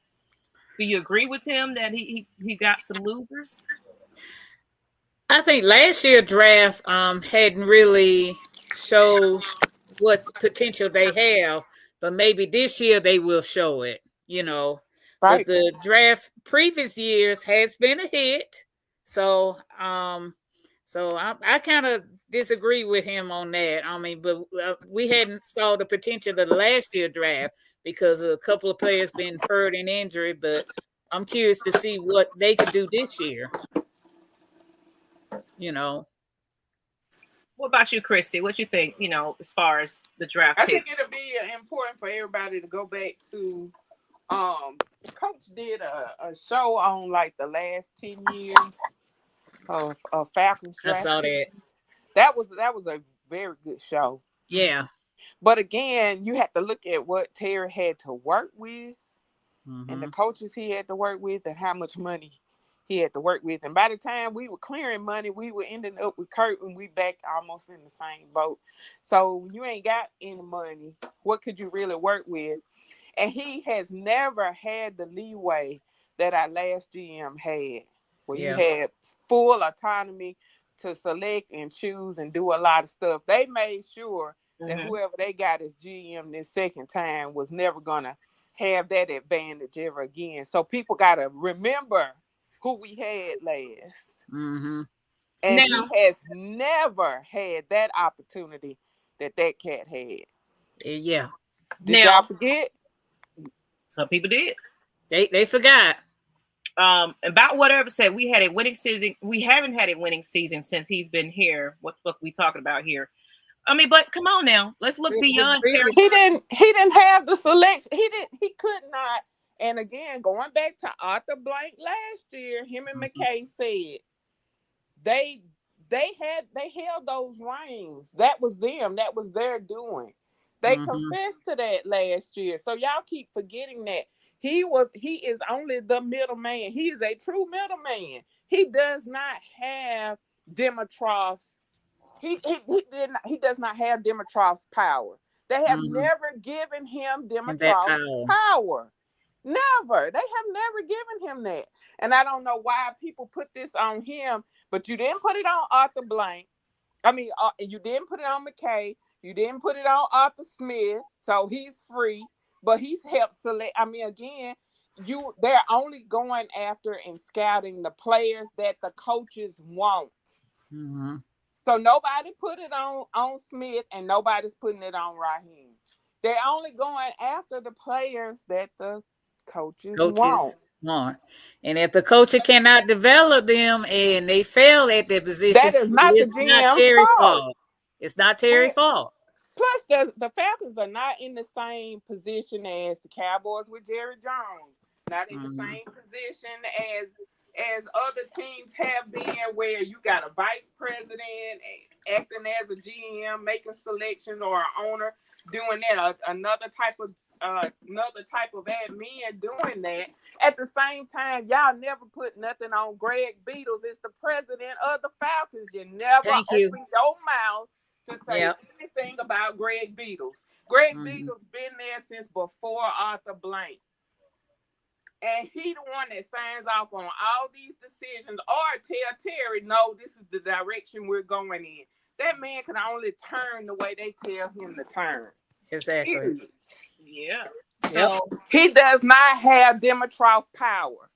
Do you agree with him that he got some losers? I think last year's draft hadn't really showed what potential they have, but maybe this year they will show it, Right. But the draft previous years has been a hit. So I kind of disagree with him on that. I mean, but we hadn't saw the potential of the last year draft because a couple of players been hurt and injured. But I'm curious to see what they could do this year. You know. What about you, Christy? What you think? You know, as far as the draft I pick? think it'll be important for everybody to go back to. Coach did a show on like the last 10 years of Falcons draft. I saw that. That was a very good show. Yeah. But again, you have to look at what Terry had to work with, and the coaches he had to work with, and how much money he had to work with. And by the time we were clearing money, we were ending up with Kirk, and we back almost in the same boat. So you ain't got any money. What could you really work with? And he has never had the leeway that our last GM had, where you had full autonomy to select and choose and do a lot of stuff. They made sure that whoever they got as GM this second time was never going to have that advantage ever again. So people got to remember who we had last. And now, he has never had that opportunity that cat had. Yeah. Did y'all forget? Some people did. They forgot. About whatever said, we had a winning season. We haven't had a winning season since he's been here. What we talking about here? I mean, but come on now, let's look beyond Terry. He didn't have the selection. He could not. And again, going back to Arthur Blank last year, him and McKay said they held those reins. That was them. That was their doing. They confessed to that last year. So y'all keep forgetting that. He is only the middleman. He is a true middleman. He does not have Dimitrov's. He does not have Dimitrov's power. They have never given him Dimitrov's power. Never. They have never given him that. And I don't know why people put this on him, but you didn't put it on Arthur Blank. I mean, you didn't put it on McKay. You didn't put it on Arthur Smith, so he's free. But he's helped select. I mean, again, they're only going after and scouting the players that the coaches want. So nobody put it on Smith, and nobody's putting it on Raheem. They're only going after the players that the coaches want. And if the coach cannot develop them and they fail at their position, that is not the GM's fault. It's not Terry's fault. Plus, the Falcons are not in the same position as the Cowboys with Jerry Jones. Not in the same position as other teams have been, where you got a vice president acting as a GM, making selections, or an owner doing that. Another type of admin doing that. At the same time, y'all never put nothing on Greg Beatles. It's the president of the Falcons. You never open your mouth to say anything about Greg Beatles. Greg Beatles been there since before Arthur Blank. And he the one that signs off on all these decisions, or tell Terry, no, this is the direction we're going in. That man can only turn the way they tell him to turn. Exactly. Yeah. So he does not have Dimitrov power.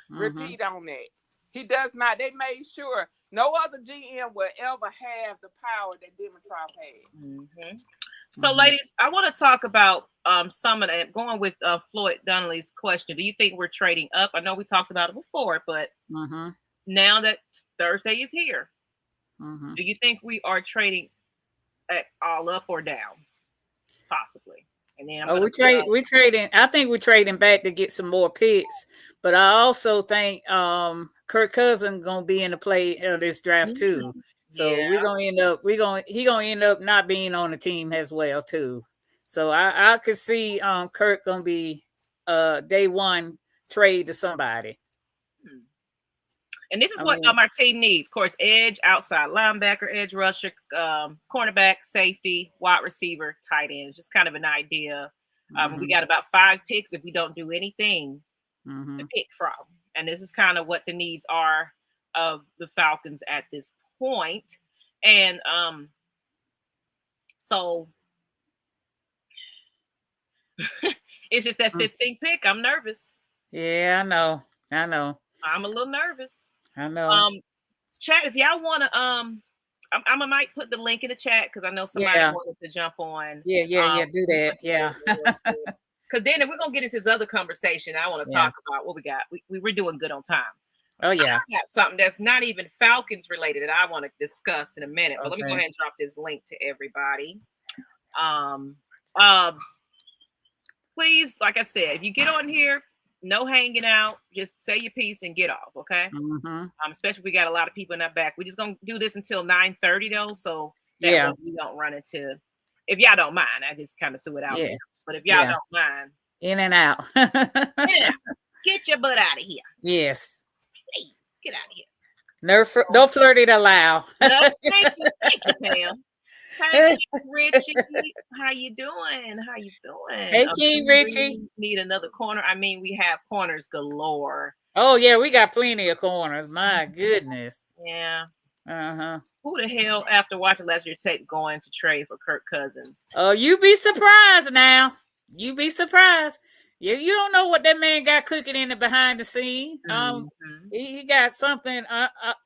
Repeat on that. He does not. They made sure no other GM will ever have the power that Dimitrov had. So, ladies, I want to talk about some of that. Going with Floyd Donnelly's question, do you think we're trading up? I know we talked about it before, but now that Thursday is here, do you think we are trading all up or down? Possibly. And then we trading. I think we're trading back to get some more picks, but I also think Kirk Cousins gonna be in the play of this draft too. So he gonna end up not being on the team as well too. So I could see Kirk gonna be day one trade to somebody. And this is what our team needs. Of course, edge, outside linebacker, edge rusher, cornerback, safety, wide receiver, tight end. Just kind of an idea. We got about 5 picks if we don't do anything to pick from. And this is kind of what the needs are of the Falcons at this point. And so it's just that 15th pick. I'm nervous. Yeah, I know. I'm a little nervous. I know. Chat, if y'all want to I might put the link in the chat because I know somebody wanted to jump on. Yeah. Do that. Yeah. Because then if we're gonna get into this other conversation, I want to talk about what we got. We're doing good on time. Oh yeah. I got something that's not even Falcons related that I want to discuss in a minute. But let me go ahead and drop this link to everybody. Please, like I said, if you get on here, no hanging out, just say your piece and get off, okay? Especially if we got a lot of people in that back. We're just gonna do this until 9:30 though, so that way we don't run into. If y'all don't mind, I just kind of threw it out there. But if y'all don't mind, in and out. Get your butt out of here. Yes. Please get out of here. No flirting allowed. No, thank you, Pam. Hey, Richie. How you doing? Hey, King Richie. Need another corner? I mean, we have corners galore. Oh yeah, we got plenty of corners. My goodness. Yeah. Who the hell, after watching last year's tape, going to trade for Kirk Cousins? Oh, you be surprised now. You be surprised. You don't know what that man got cooking in the behind the scene. He got something.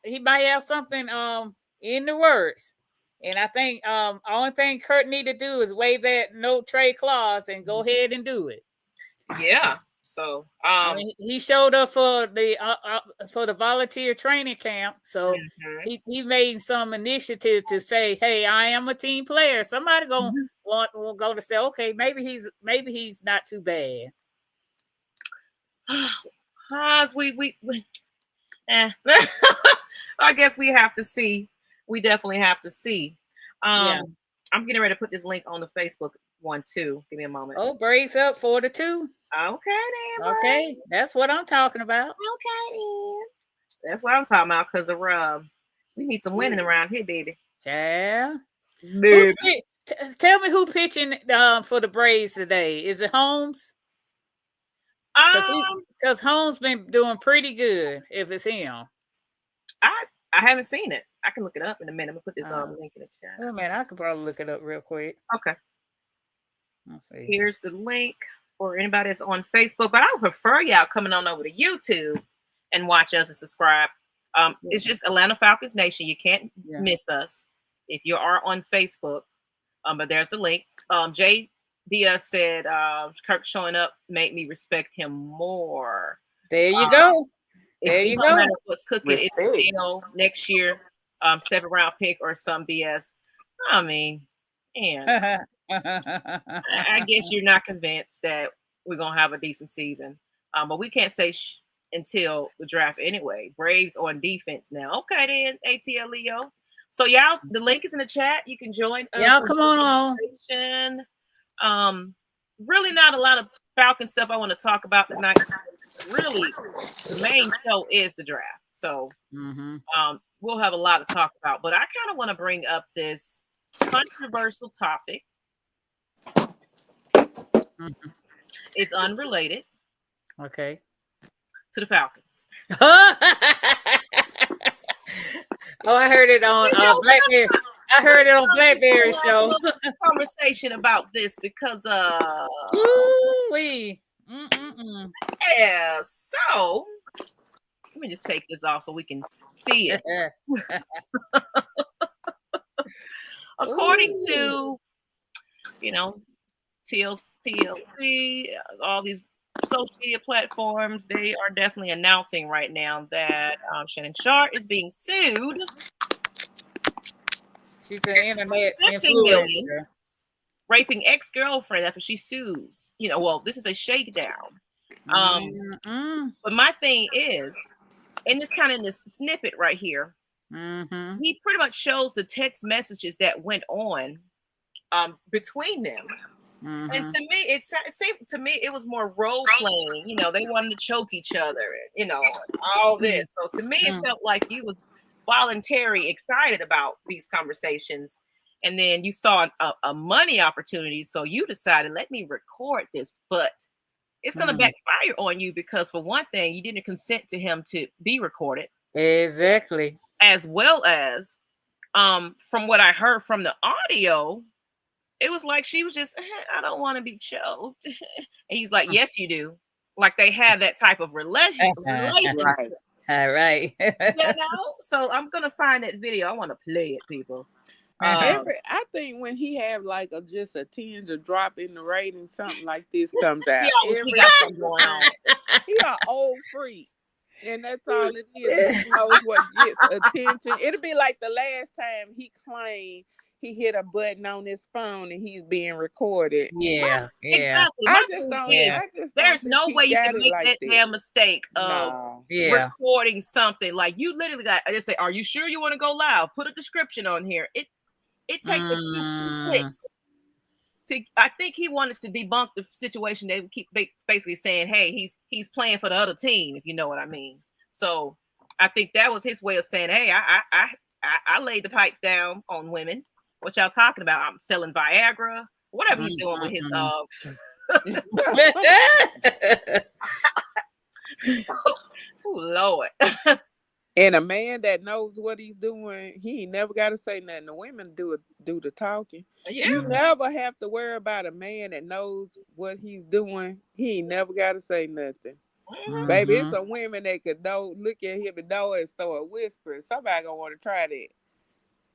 He might have something in the works. And I think only thing Kurt need to do is waive that no trade clause and go ahead and do it. Yeah. So he showed up for the volunteer training camp. So he made some initiative to say, "Hey, I am a team player." Somebody will go to say, "Okay, maybe he's not too bad." I guess we have to see. We definitely have to see. I'm getting ready to put this link on the Facebook one too. Give me a moment. Oh, Braves up 4-2. Okay, then. Okay, that's what I'm talking about. Okay, then. That's what I'm talking about because of we need some winning around here, baby. Yeah. Baby. Tell me who pitching for the Braves today. Is it Holmes? Because Holmes been doing pretty good. If it's him, I haven't seen it. I can look it up in a minute. I'm gonna put this link in the chat. Oh man, I could probably look it up real quick. Okay. Let's see. Here's the link for anybody that's on Facebook, but I would prefer y'all coming on over to YouTube and watch us and subscribe. It's just Atlanta Falcons Nation. You can't miss us if you are on Facebook. But there's the link. Jay Diaz said Kirk showing up made me respect him more. There you go. There you go. No matter what's cooking, it's next year, 7th round pick or some BS. I mean, and I guess you're not convinced that we're gonna have a decent season, but we can't say until the draft anyway. Braves on defense now. Okay, then ATL Leo. So y'all, the link is in the chat. You can join us. Y'all come on. Really not a lot of Falcon stuff I want to talk about tonight. Really, the main show is the draft. So we'll have a lot to talk about. But I kind of want to bring up this controversial topic. It's unrelated. Okay. To the Falcons. Oh, I heard it on Blackberry. I heard it on Blackberry show. Conversation about this because yeah. So let me just take this off so we can see it. According to TLC, all these social media platforms, they are definitely announcing right now that Shannon Sharp is being sued. She's an internet influencer. Raping ex-girlfriend after she sues. Well, this is a shakedown. But my thing is, and this kind of in this snippet right here, he pretty much shows the text messages that went on between them. And to me, it seemed to me it was more role playing. They wanted to choke each other, all this. So to me, it felt like he was voluntarily excited about these conversations. And then you saw a money opportunity. So you decided, let me record this. But it's going to backfire on you because, for one thing, you didn't consent to him to be recorded. Exactly. As well as, from what I heard from the audio, it was like she was just, I don't want to be choked. And he's like, yes, you do. Like they had that type of relationship. Right. All right. So I'm gonna find that video. I want to play it, people. I think when he have like just a tinge of drop in the rating, something like this comes out. He got something going on. He an old freak. And that's all it is. He knows what gets attention. It'll be like the last time he claimed he hit a button on his phone and he's being recorded. Yeah. Exactly. There's no way you can make that damn mistake of recording something. Like you literally got I just say, are you sure you want to go live? Put a description on here. It takes a few clicks. I think he wanted to debunk the situation. They keep basically saying, "Hey, he's playing for the other team," if you know what I mean. So I think that was his way of saying, "Hey, I laid the pipes down on women. What y'all talking about? I'm selling Viagra, whatever he's doing with his Oh, Lord." And a man that knows what he's doing, he ain't never got to say nothing. The women do the talking. Yeah. You never have to worry about a man that knows what he's doing. He ain't never got to say nothing. Mm-hmm. Baby, it's some women that could look at him and know and start whispering. Somebody gonna want to try that.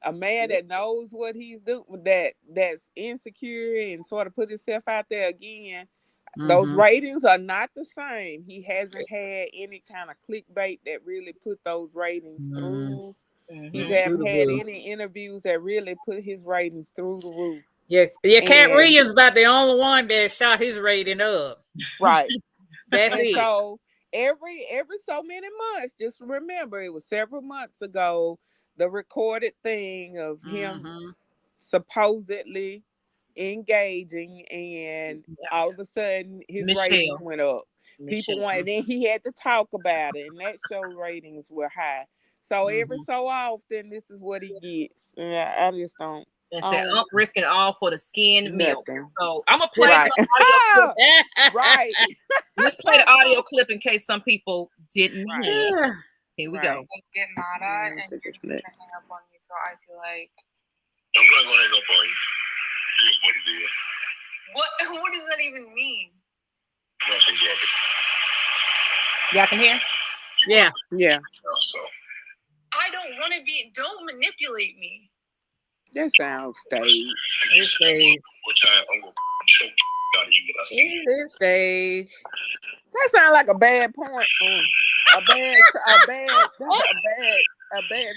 A man that knows what he's doing, that's insecure and sort of put himself out there again. Those ratings are not the same. He hasn't had any kind of clickbait that really put those ratings through. He hasn't had any interviews that really put his ratings through the roof. Yeah, Cat Williams about the only one that shot his rating up. Right. That's it. So every so many months, just remember it was several months ago, the recorded thing of him supposedly engaging, and all of a sudden his ratings went up. People wanted, then he had to talk about it, and that show ratings were high. So every so often, this is what he gets. I just don't. And said, I'm risking all for the skin milk. So I'm gonna play the audio clip. Right. Let's play the audio clip in case some people didn't hear. Here we go. Get mad at and you're just hang up on me. So I feel like I'm not gonna hang up on you. Here's what it is. What does that even mean? Nothing yet. Y'all can hear? Yeah. So I don't want to be. Don't manipulate me. That sounds staged. It's staged. What time I'm gonna choke out of you when I see you. It's staged. That sounds like a bad point. A bad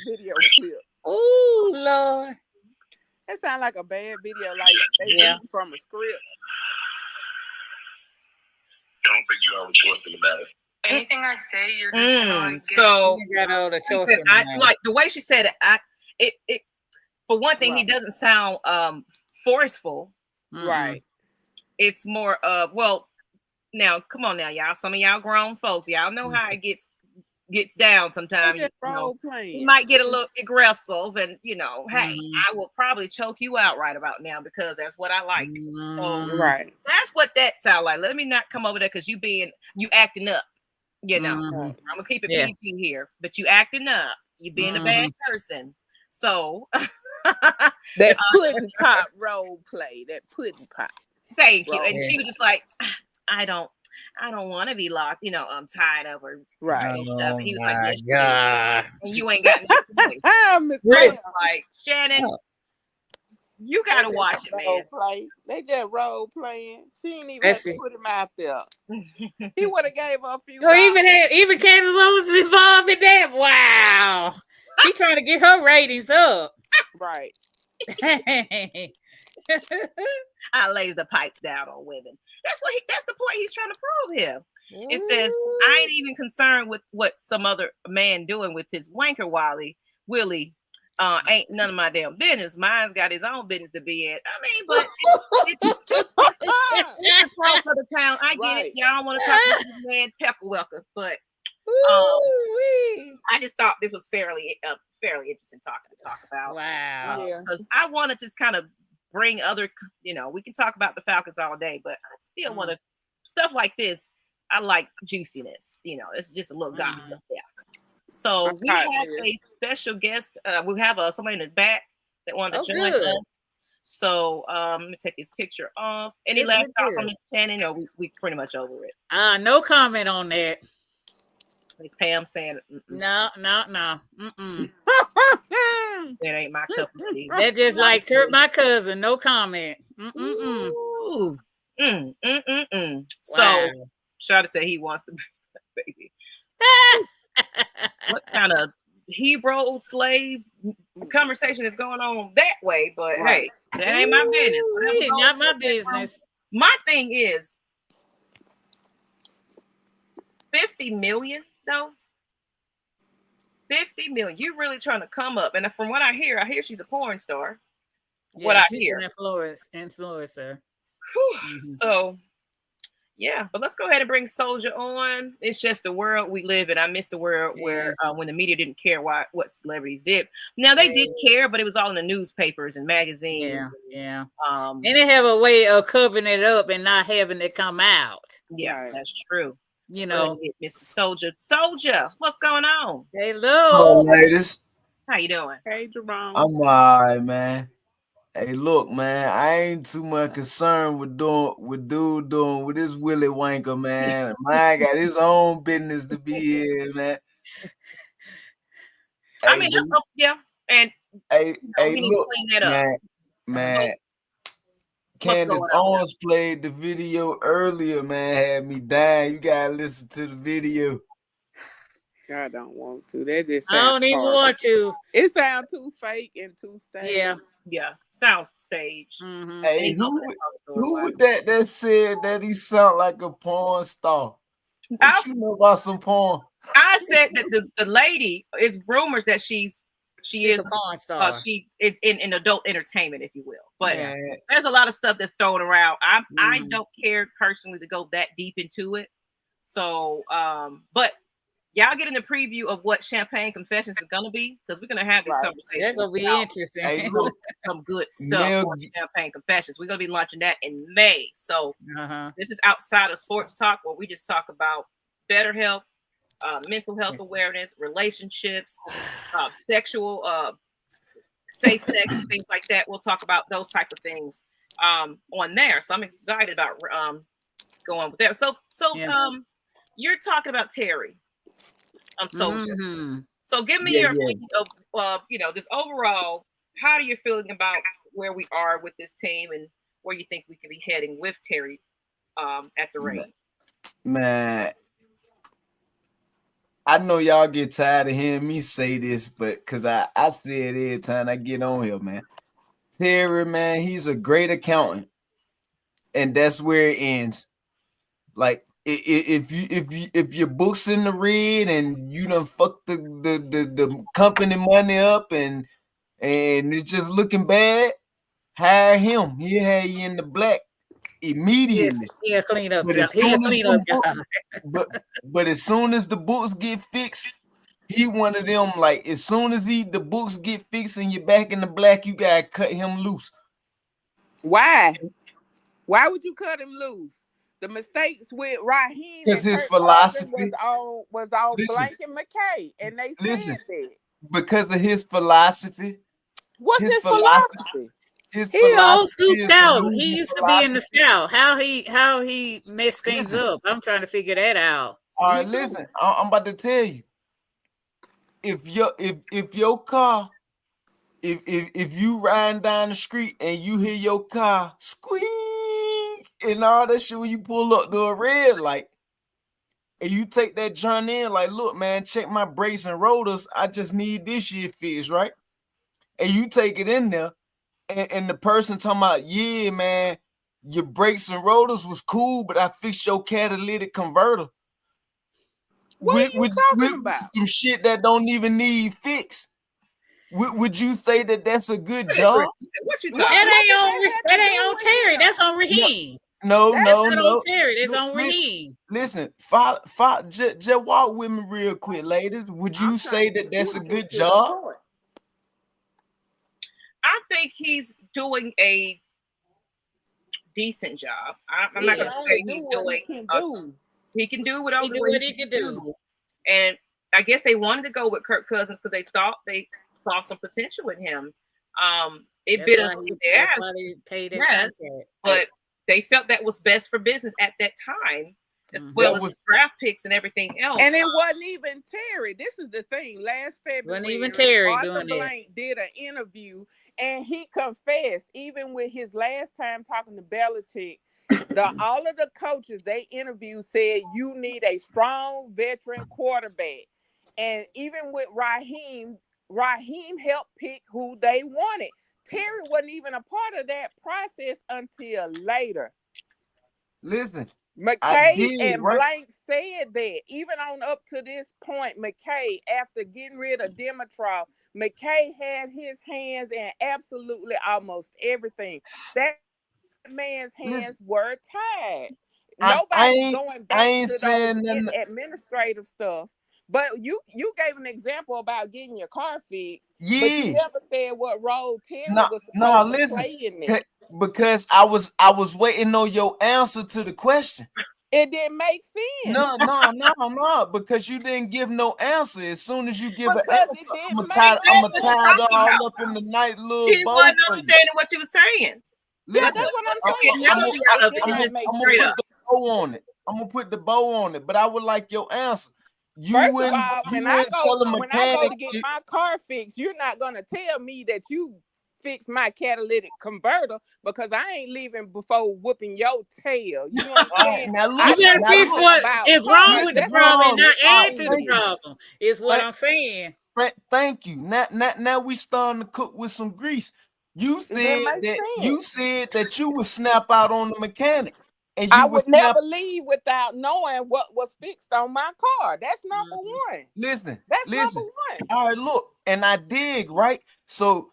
video clip. Oh Lord. That sounds like a bad video, like they reading from a script. I don't think you have a choice in the matter. Anything I say, you're just gonna like so you got all the choice. I like the way she said it. It for one thing, he doesn't sound forceful. Right. It's more now come on now, y'all. Some of y'all grown folks, y'all know how it gets down sometimes. You might get a little aggressive, and hey, I will probably choke you out right about now because that's what I like. So that's what that sound like. Let me not come over there because you acting up. I'm gonna keep it PG here, but you acting up. You being a bad person. So that pudding pop role play. That pudding pop. Thank you. And she was just like, I don't want to be locked. I'm tired of her. Right. And he was like, yes, and you ain't got nothing. Like, Shannon, you gotta watch it, man. Play. They just role playing. She ain't even have to put him out there. He would have gave her a few. Even Candace Owens is involved in that. Wow. She trying to get her ratings up. Right. I lays the pipes down on women. That's the point he's trying to prove here. It says, I ain't even concerned with what some other man doing with his wanker Willie. Ain't none of my damn business. Mine's got his own business to be in. I mean, but it's the talk of the town. I get it. Y'all want to talk about this man Pepperwelker, but I just thought this was fairly interesting topic to talk about. Wow. Because I want to just kind of bring other, we can talk about the Falcons all day, but I still want to stuff like this. I like juiciness. It's just a little gossip. Yeah. So we have a special guest. We have somebody in the back that wanted to join us. So let me take this picture off. Any last thoughts on this, Shannon, or we pretty much over it? No comment on that. It's Pam saying, No. that ain't my cup of tea. That's just like Kirk, my cousin. No comment. Ooh. Wow. So, Shada said he wants to baby. What kind of Hebrew slave conversation is going on that way? But hey, that ain't my business. Not my business. My thing is 50 million though. 50 million. You really trying to come up? And from what I hear she's a porn star. Yeah, what I she's hear, an influencer. So. Yeah, but let's go ahead and bring Soldier on. It's just the world we live in. I miss the world where when the media didn't care what celebrities did. Now they did care, but it was all in the newspapers and magazines. Yeah. And they have a way of covering it up and not having it come out. Yeah, that's true. You know, Mr. Soldier, what's going on? Hello, ladies. How you doing? Hey, Jerome. I'm all right, man. Hey, look, man, I ain't too much concerned with dude doing with this Willie Wanker, man. Mine got his own business to be here, man. I mean, let's go, and look, clean that up. Man. Candace Owens played the video earlier, man. Had me dying. You gotta listen to the video. I don't want to. That just I don't even want to. It sounds too fake and too staged. Yeah. Sounds staged. Hey, who was that said that he sound like a porn star? What you know about some porn? I said that the lady is rumors that she is a porn star. She is in adult entertainment, if you will. But there's a lot of stuff that's thrown around. I don't care personally to go that deep into it. So, but y'all get in the preview of what Champagne Confessions is gonna be, because we're gonna have this conversation. That's gonna be interesting. Hey, some good stuff on Champagne Confessions. We're gonna be launching that in May. So this is outside of sports talk, where we just talk about better health, mental health awareness, relationships, sexual, safe sex, and things like that. We'll talk about those type of things on there. So I'm excited about going with that. So you're talking about Terry. So give me your opinion of just overall, how are you feeling about where we are with this team and where you think we could be heading with Terry at the Reins? Man, I know y'all get tired of hearing me say this, but because I say it every time I get on here, man. Terry, man, he's a great accountant, and that's where it ends. Like, if your book's in the red and you done fucked the company money up and it's just looking bad, hire him. He'll have you in the black immediately. Yeah, clean up. But as soon as the books get fixed, he one of them. Like, as soon as the books get fixed and you're back in the black, you gotta cut him loose. Why? Why would you cut him loose? The mistakes with Raheem because his philosophy was on Blank and McKay, and they said that because of his philosophy. What's his philosophy? He old school scout. He used to be in the scout. How he messed things up. I'm trying to figure that out. All right, listen. I'm about to tell you. If your car, if you riding down the street and you hear your car squeak and all that shit when you pull up to a red light, and you take that journey in, like, look, man, check my brakes and rotors. I just need this shit fixed, right? And you take it in there. And the person talking about, yeah, man, your brakes and rotors was cool, but I fixed your catalytic converter. What are you talking about? Some shit that don't even need fix. Would you say that that's a good job? What you talking? That ain't on Terry. That's on Raheem. No. On Terry. That's on Raheem. Listen, just walk with me real quick, ladies. Would you say that that's a good job? I think he's doing a decent job. I'm not going to say he's doing. He can do whatever he can do. And I guess they wanted to go with Kirk Cousins because they thought they saw some potential in him. It bit us in the ass. Yes, but they felt that was best for business at that time. as well as was draft picks and everything else. And it wasn't even Terry. This is the thing. Last February, Wasn't even Terry Arthur doing that. Blank did an interview, and he confessed, even with his last time talking to Belichick, all of the coaches they interviewed said you need a strong veteran quarterback. And even with Raheem helped pick who they wanted. Terry wasn't even a part of that process until later. listen. McKay and Blank said that. Even on up to this point, McKay, after getting rid of Dimitrov, McKay had his hands in absolutely almost everything. That man's hands were tied. Nobody's going back to those administrative stuff. But you gave an example about getting your car fixed, but you never said what role Terry was supposed to play in it. Because I was waiting on your answer to the question. It didn't make sense. No, because you didn't give no answer. As soon as you give an Because answer, it didn't I'm make tied sense. it all up in the night little He bow. wasn't understanding what you were saying. Yeah, that's what I'm saying. I'm gonna put the bow on it, but I would like your answer. First of all, when I go to get my car fixed, you're not gonna tell me that you fix my catalytic converter, because I ain't leaving before whooping your tail. You know what I'm saying? Now look, you gotta fix what is wrong with the problem and not add to the problem. Is what I'm saying. Thank you. Now we starting to cook with some grease. You said that you would snap out on the mechanic. And I would never leave without knowing what was fixed on my car. That's number one. Listen. Number one. All right, look, and I dig, right? So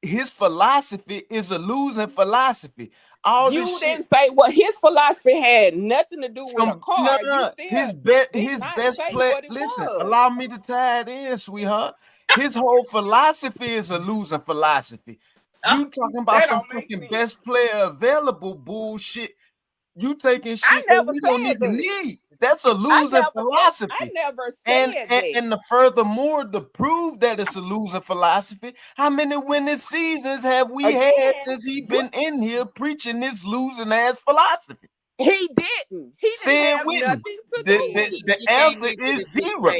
his philosophy is a losing philosophy. You didn't say what his philosophy had nothing to do with a car. His best play. Listen, allow me to tie it in, sweetheart. His whole philosophy is a losing philosophy. You talking about some fucking best player available bullshit. You taking shit that we don't even need. That's a losing philosophy. I never said that. And the furthermore, to prove that it's a losing philosophy, how many winning seasons have we had since he been in here preaching this losing ass philosophy? He didn't. He didn't have nothing to do. The answer is zero.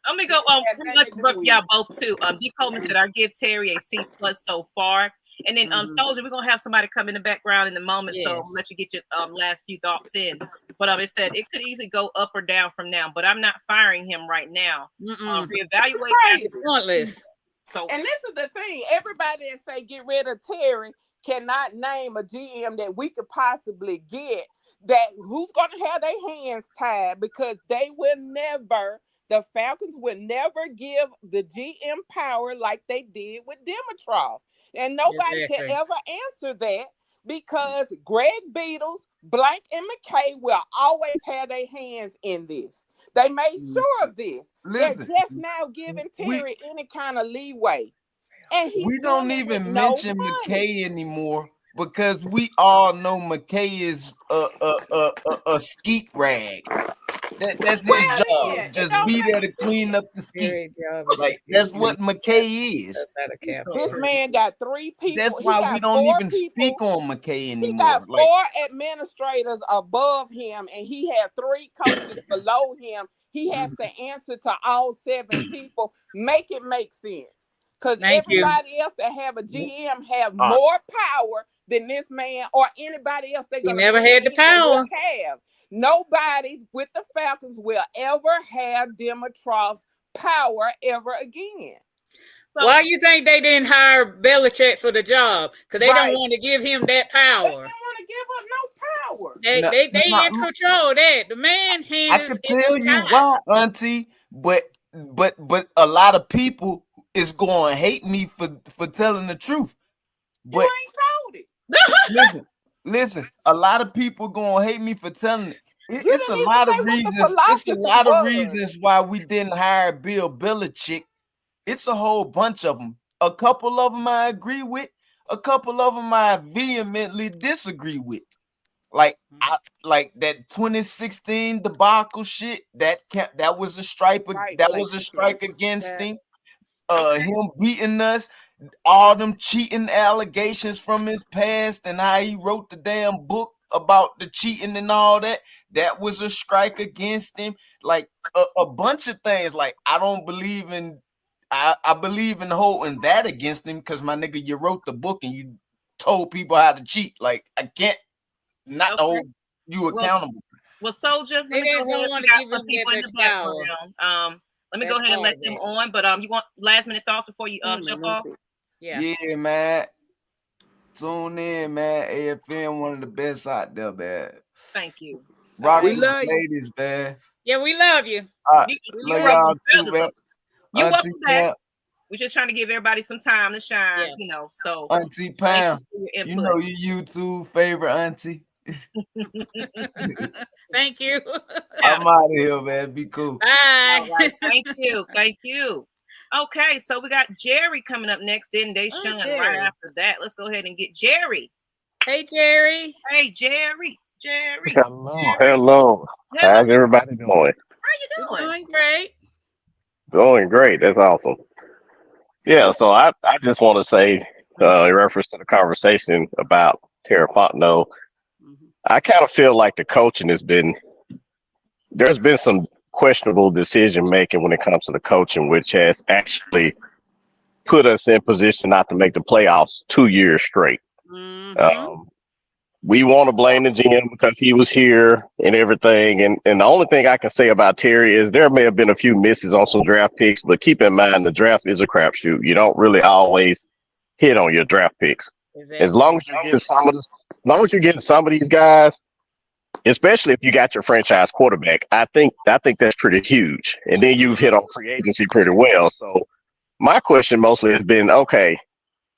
Let me go pretty much for y'all both too. D. Coleman said I give Terry a C+ so far. And then Soldier, we're gonna have somebody come in the background in a moment, so I'll let you get your last few thoughts in. But it said it could easily go up or down from now, but I'm not firing him right now. Reevaluate pointless. So, and this is the thing: everybody that say get rid of Terry cannot name a GM that we could possibly get that who's gonna have their hands tied, because they will never. The Falcons would never give the GM power like they did with Dimitrov. And nobody can ever answer that, because Greg Beatles, Blank, and McKay will always have their hands in this. They made sure of this. They're just now giving Terry any kind of leeway. And we don't even mention McKay anymore, because we all know McKay is a skeet rag. That's his job. Just be there to clean up the skeet. Like that's what McKay is. This man got 3 people. That's why we don't even speak on McKay anymore. He got 4 administrators above him, and he had 3 coaches below him. He has to answer to all 7 people. Make it make sense. Because everybody else that have a GM have more power than this man or anybody else. He never had the power. Nobody with the Falcons will ever have Dimitrov's power ever again. So, why you think they didn't hire Belichick for the job? Because they don't want to give him that power. They don't want to give up no power. They in control of that. The man hand I can tell you why, Auntie, but a lot of people is going to hate me for telling the truth. But you ain't told it. Listen, a lot of people gonna hate me for telling it. It's a lot of reasons. It's a lot of reasons why we didn't hire Bill Belichick. It's a whole bunch of them. A couple of them I agree with. A couple of them I vehemently disagree with. Like that 2016 debacle shit. That was a strike. That was a strike against him. Him beating us. All them cheating allegations from his past and how he wrote the damn book about the cheating and all that. That was a strike against him. Like a bunch of things. Like I don't believe in. I believe in holding that against him because my nigga, you wrote the book and you told people how to cheat. Like I can't not hold you accountable. Well, Soldier, let me go ahead. We got some people in the background. Let me go ahead and let them on. But you want last minute thoughts before you jump off? Yeah, man. Tune in, man. AFN, one of the best out there, man. Thank you. Rock We with love the you. ladies, man. Yeah, we love you. You're welcome back. You're welcome back. Pam. We're just trying to give everybody some time to shine, So Auntie Pam, you know your YouTube favorite auntie. Thank you. I'm out of here, man. Be cool. Bye. All right. Thank you. Thank you. Okay, so we got Jerry coming up next, then Deshaun right after that. Let's go ahead and get Jerry. Hey, Jerry. Hey, Jerry. Jerry. Hello. How's everybody doing? How you doing? Doing great. Doing great. That's awesome. Yeah, so I just want to say, in reference to the conversation about Terra Fontenot, I kind of feel like the coaching there's been some questionable decision making when it comes to the coaching, which has actually put us in position not to make the playoffs 2 years straight. We want to blame the GM because he was here and everything. And the only thing I can say about Terry is there may have been a few misses on some draft picks, but keep in mind the draft is a crapshoot. You don't really always hit on your draft picks. Exactly. As long as you're getting some of these guys, especially if you got your franchise quarterback, I think that's pretty huge. And then you've hit on free agency pretty well. So my question mostly has been, okay,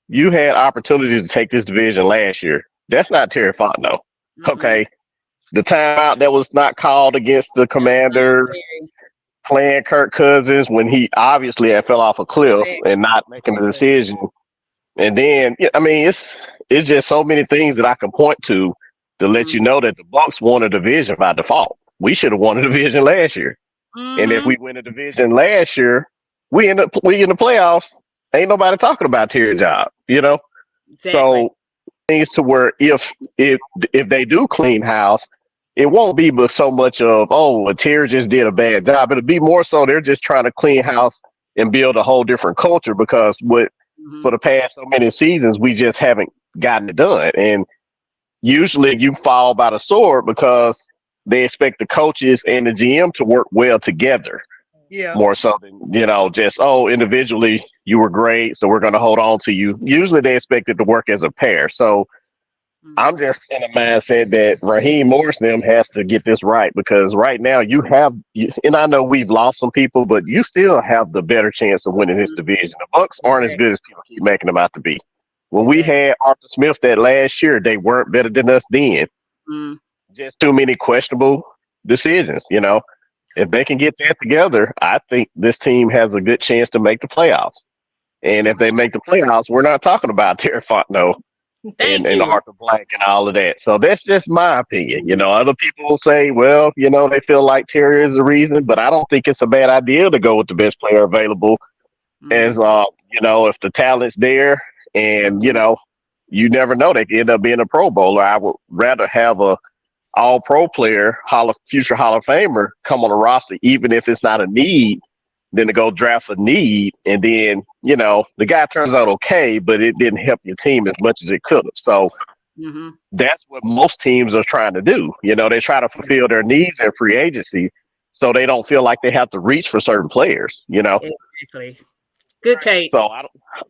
you had opportunities to take this division last year. That's not Terry Fontenot. Okay. The timeout that was not called against the Commander playing Kirk Cousins when he obviously had fell off a cliff and not making the decision. And then, I mean, it's just so many things that I can point to let you know that the Bucs won a division by default. We should have won a division last year. And if we win a division last year, we in the playoffs. Ain't nobody talking about Terry's job, Exactly. So things to where if they do clean house, it won't be but so much of, Terry just did a bad job. It'll be more so they're just trying to clean house and build a whole different culture because for the past so many seasons, we just haven't gotten it done. And usually you fall by the sword because they expect the coaches and the GM to work well together. Yeah. More so than, just, individually you were great, so we're going to hold on to you. Usually they expect it to work as a pair. So I'm just in a mindset that Raheem Morris them has to get this right because right now and I know we've lost some people, but you still have the better chance of winning this division. The Bucs aren't as good as people keep making them out to be. When we had Arthur Smith that last year, they weren't better than us then. Just too many questionable decisions, If they can get that together, I think this team has a good chance to make the playoffs. And if they make the playoffs, we're not talking about Terry Fontenot and Arthur Blank and all of that. So that's just my opinion. Other people will say, well, they feel like Terry is the reason, but I don't think it's a bad idea to go with the best player available as, if the talent's there and, you never know, they could end up being a Pro Bowler. I would rather have a all-pro player, future Hall of Famer, come on the roster, even if it's not a need, than to go draft a need. And then, the guy turns out okay, but it didn't help your team as much as it could have. So that's what most teams are trying to do. They try to fulfill their needs in free agency so they don't feel like they have to reach for certain players, Exactly. Good take. So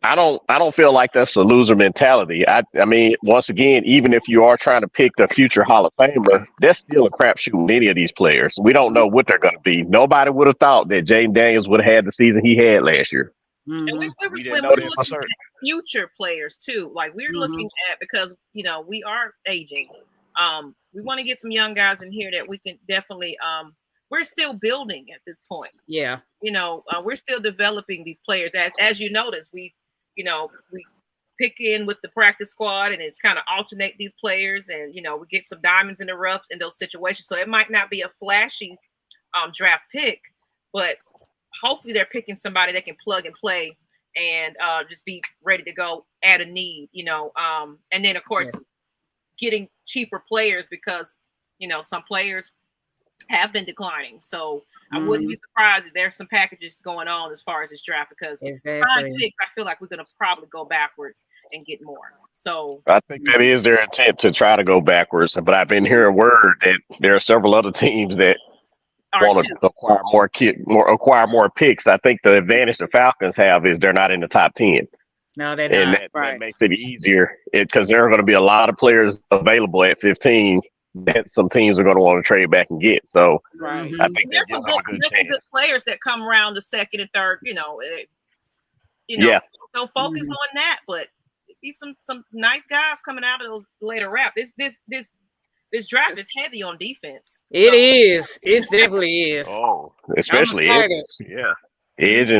I don't feel like that's a loser mentality. I mean, once again, even if you are trying to pick the future Hall of Famer, that's still a crapshoot in any of these players. We don't know what they're going to be. Nobody would have thought that Jaden Daniels would have had the season he had last year. And we didn't know that for certain. Future players too, like we're looking at because we are aging. We want to get some young guys in here that we can definitely. We're still building at this point. Yeah. We're still developing these players. As you notice, we pick in with the practice squad and it's kind of alternate these players and, we get some diamonds in the roughs in those situations. So it might not be a flashy draft pick, but hopefully they're picking somebody that can plug and play and just be ready to go at a need, and then of course, getting cheaper players because, you know, some players have been declining. So I wouldn't be surprised if there's some packages going on as far as this draft, because behind picks, I feel like we're going to probably go backwards and get more. So I think that is their intent, to try to go backwards. But I've been hearing word that there are several other teams that want to acquire more picks. I think the advantage the Falcons have is they're not in the top 10. No, they're and not. that makes it easier, because there are going to be a lot of players available at 15 that some teams are going to want to trade back and get. So I think there's some good players that come around the second and third. Don't focus on that, but be some nice guys coming out of those later rounds. This draft is heavy on defense. It is. It definitely is. Oh, especially edges. Yeah, edge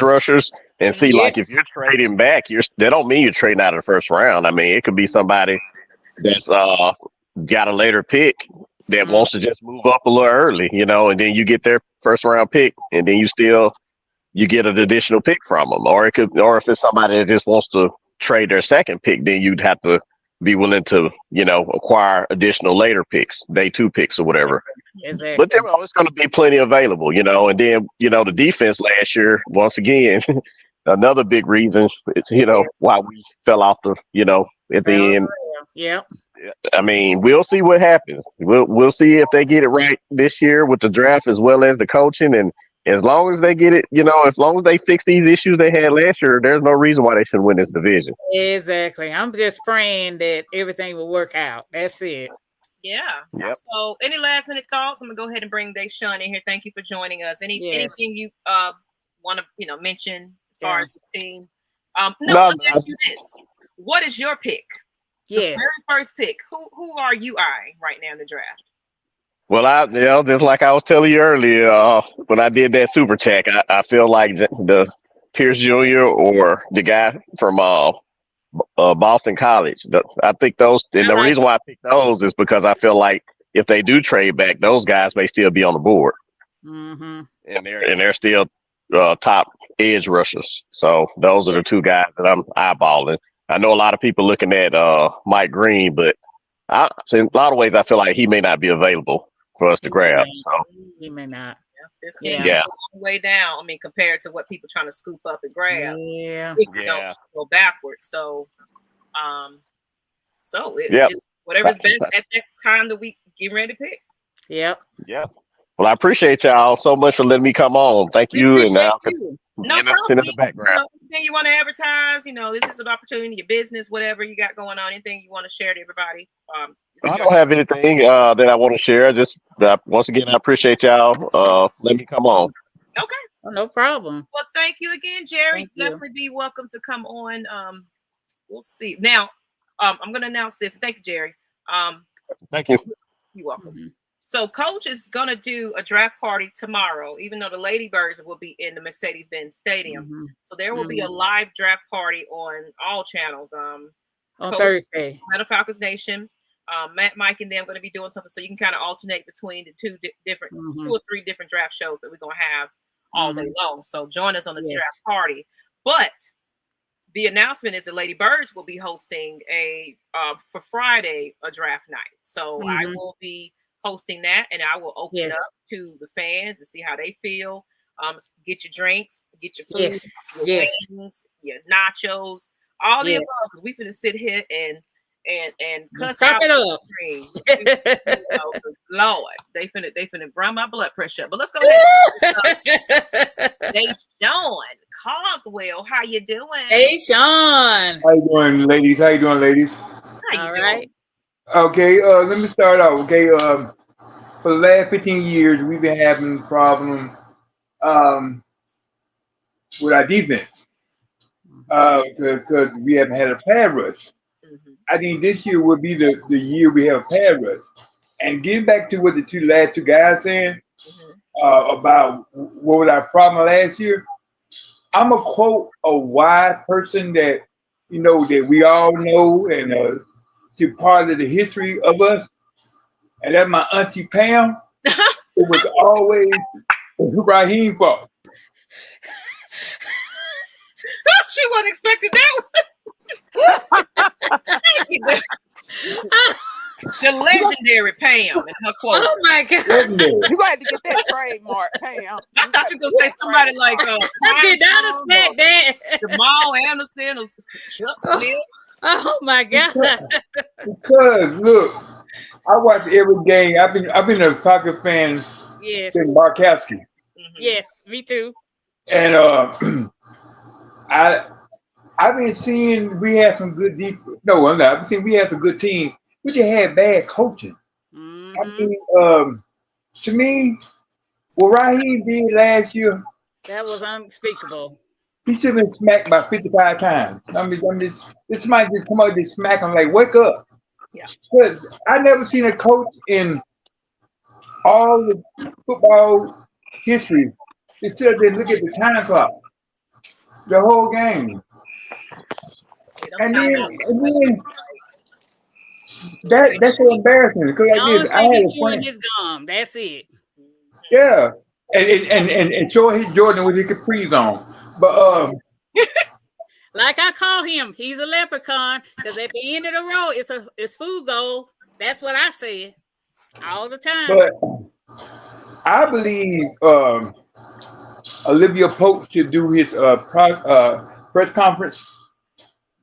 rushers. And see, like, if you're trading back, that don't mean you're trading out of the first round. I mean, it could be somebody that's got a later pick that wants to just move up a little early, you know, and then you get their first round pick, and then you get an additional pick from them. Or if it's somebody that just wants to trade their second pick, then you'd have to be willing to, you know, acquire additional later picks, day 2 picks or whatever. Exactly. But there always going to be plenty available, you know. And then, you know, the defense last year, once again, another big reason, you know, why we fell off at the end. Yeah. I mean, we'll see what happens. We'll see if they get it right this year with the draft as well as the coaching. And as long as they get it, you know, as long as they fix these issues they had last year, there's no reason why they shouldn't win this division. Exactly. I'm just praying that everything will work out. That's it. Yeah. Yep. So any last minute thoughts? I'm gonna go ahead and bring Deshaun in here. Thank you for joining us. Anything you want to, you know, mention as far as the team? Let me ask you this. What is your pick? Yes. The very first pick. Who are you eyeing right now in the draft? Well, just like I was telling you earlier, when I did that super chat, I feel like the Pierce Jr. or the guy from Boston College. I think those, and the reason why I picked those is because I feel like if they do trade back, those guys may still be on the board, and they're still top edge rushers. So those are the 2 guys that I'm eyeballing. I know a lot of people looking at Mike Green, but in a lot of ways, I feel like he may not be available for us to grab. So he may not. Yeah. Way down. I mean, compared to what people trying to scoop up and grab. Yeah. If you don't go backwards. So, it's whatever's best at that time that we get ready to pick. Yep. Yeah. Well, I appreciate y'all so much for letting me come on. Thank you. And now no problem. In the background. Anything you want to advertise, you know, this is an opportunity, your business, whatever you got going on, anything you want to share to everybody. I don't have anything that I want to share. Just once again, I appreciate y'all. Let me come on. Okay. Oh, no problem. Well, thank you again, Jerry. Definitely be welcome to come on. We'll see. Now, I'm going to announce this. Thank you, Jerry. Thank you. You're welcome. So Coach is going to do a draft party tomorrow, even though the Lady Birds will be in the Mercedes-Benz Stadium. So there will be a live draft party on all channels. On Thursday. Falcons Nation. Matt, Mike, and them going to be doing something, so you can kind of alternate between the 2 or 3 different draft shows that we're going to have all day long. So join us on the draft party. But the announcement is that Lady Birds will be hosting for Friday a draft night. So I will be hosting that, and I will open it up to the fans to see how they feel. Get your drinks, get your food, your wings, your nachos, all the above. We finna sit here and cuss out it up. Lord, they finna run my blood pressure up. But let's go ahead. Deshaun Coswell, how you doing? Hey, Sean. How you doing, ladies? How you doing, ladies? All right. Okay, let me start off. Okay, for the last 15 years, we've been having problems with our defense because we haven't had a pad rush. I think this year will be the year we have a pad rush. And getting back to what the last two guys saying about what was our problem last year, I'm a quote a wise person that that we all know and she's part of the history of us, and that's my auntie Pam. It was always Raheem fault. She wasn't expecting that one. legendary Pam and her quote. Oh my God. You gonna have to get that trademark, Pam. I thought you were gonna say somebody like I did not expect that. Jamal Anderson or Chuck Smith. Oh my God. Because look, I watch every game. I've been a Falcons fan Yes. since Barkowski. Yes, me too. And I've been seeing we had some good deep. No, I'm not. I've been seeing we had some good teams. We just had bad coaching. I mean, to me, what Raheem did last year, that was unspeakable. He should have been smacked about 55 times. This might just come out and smack him like, wake up. Yeah. Because I never seen a coach in all the football history that sit there and look at the time clock the whole game. And then that's so embarrassing. Because like this, I had a friend. His gum. That's it. Yeah. And show his Jordan with his capris on. But like I call him, he's a leprechaun because at the end of the road, it's food goal. That's what I said all the time. But I believe Olivia Pope should do his press conference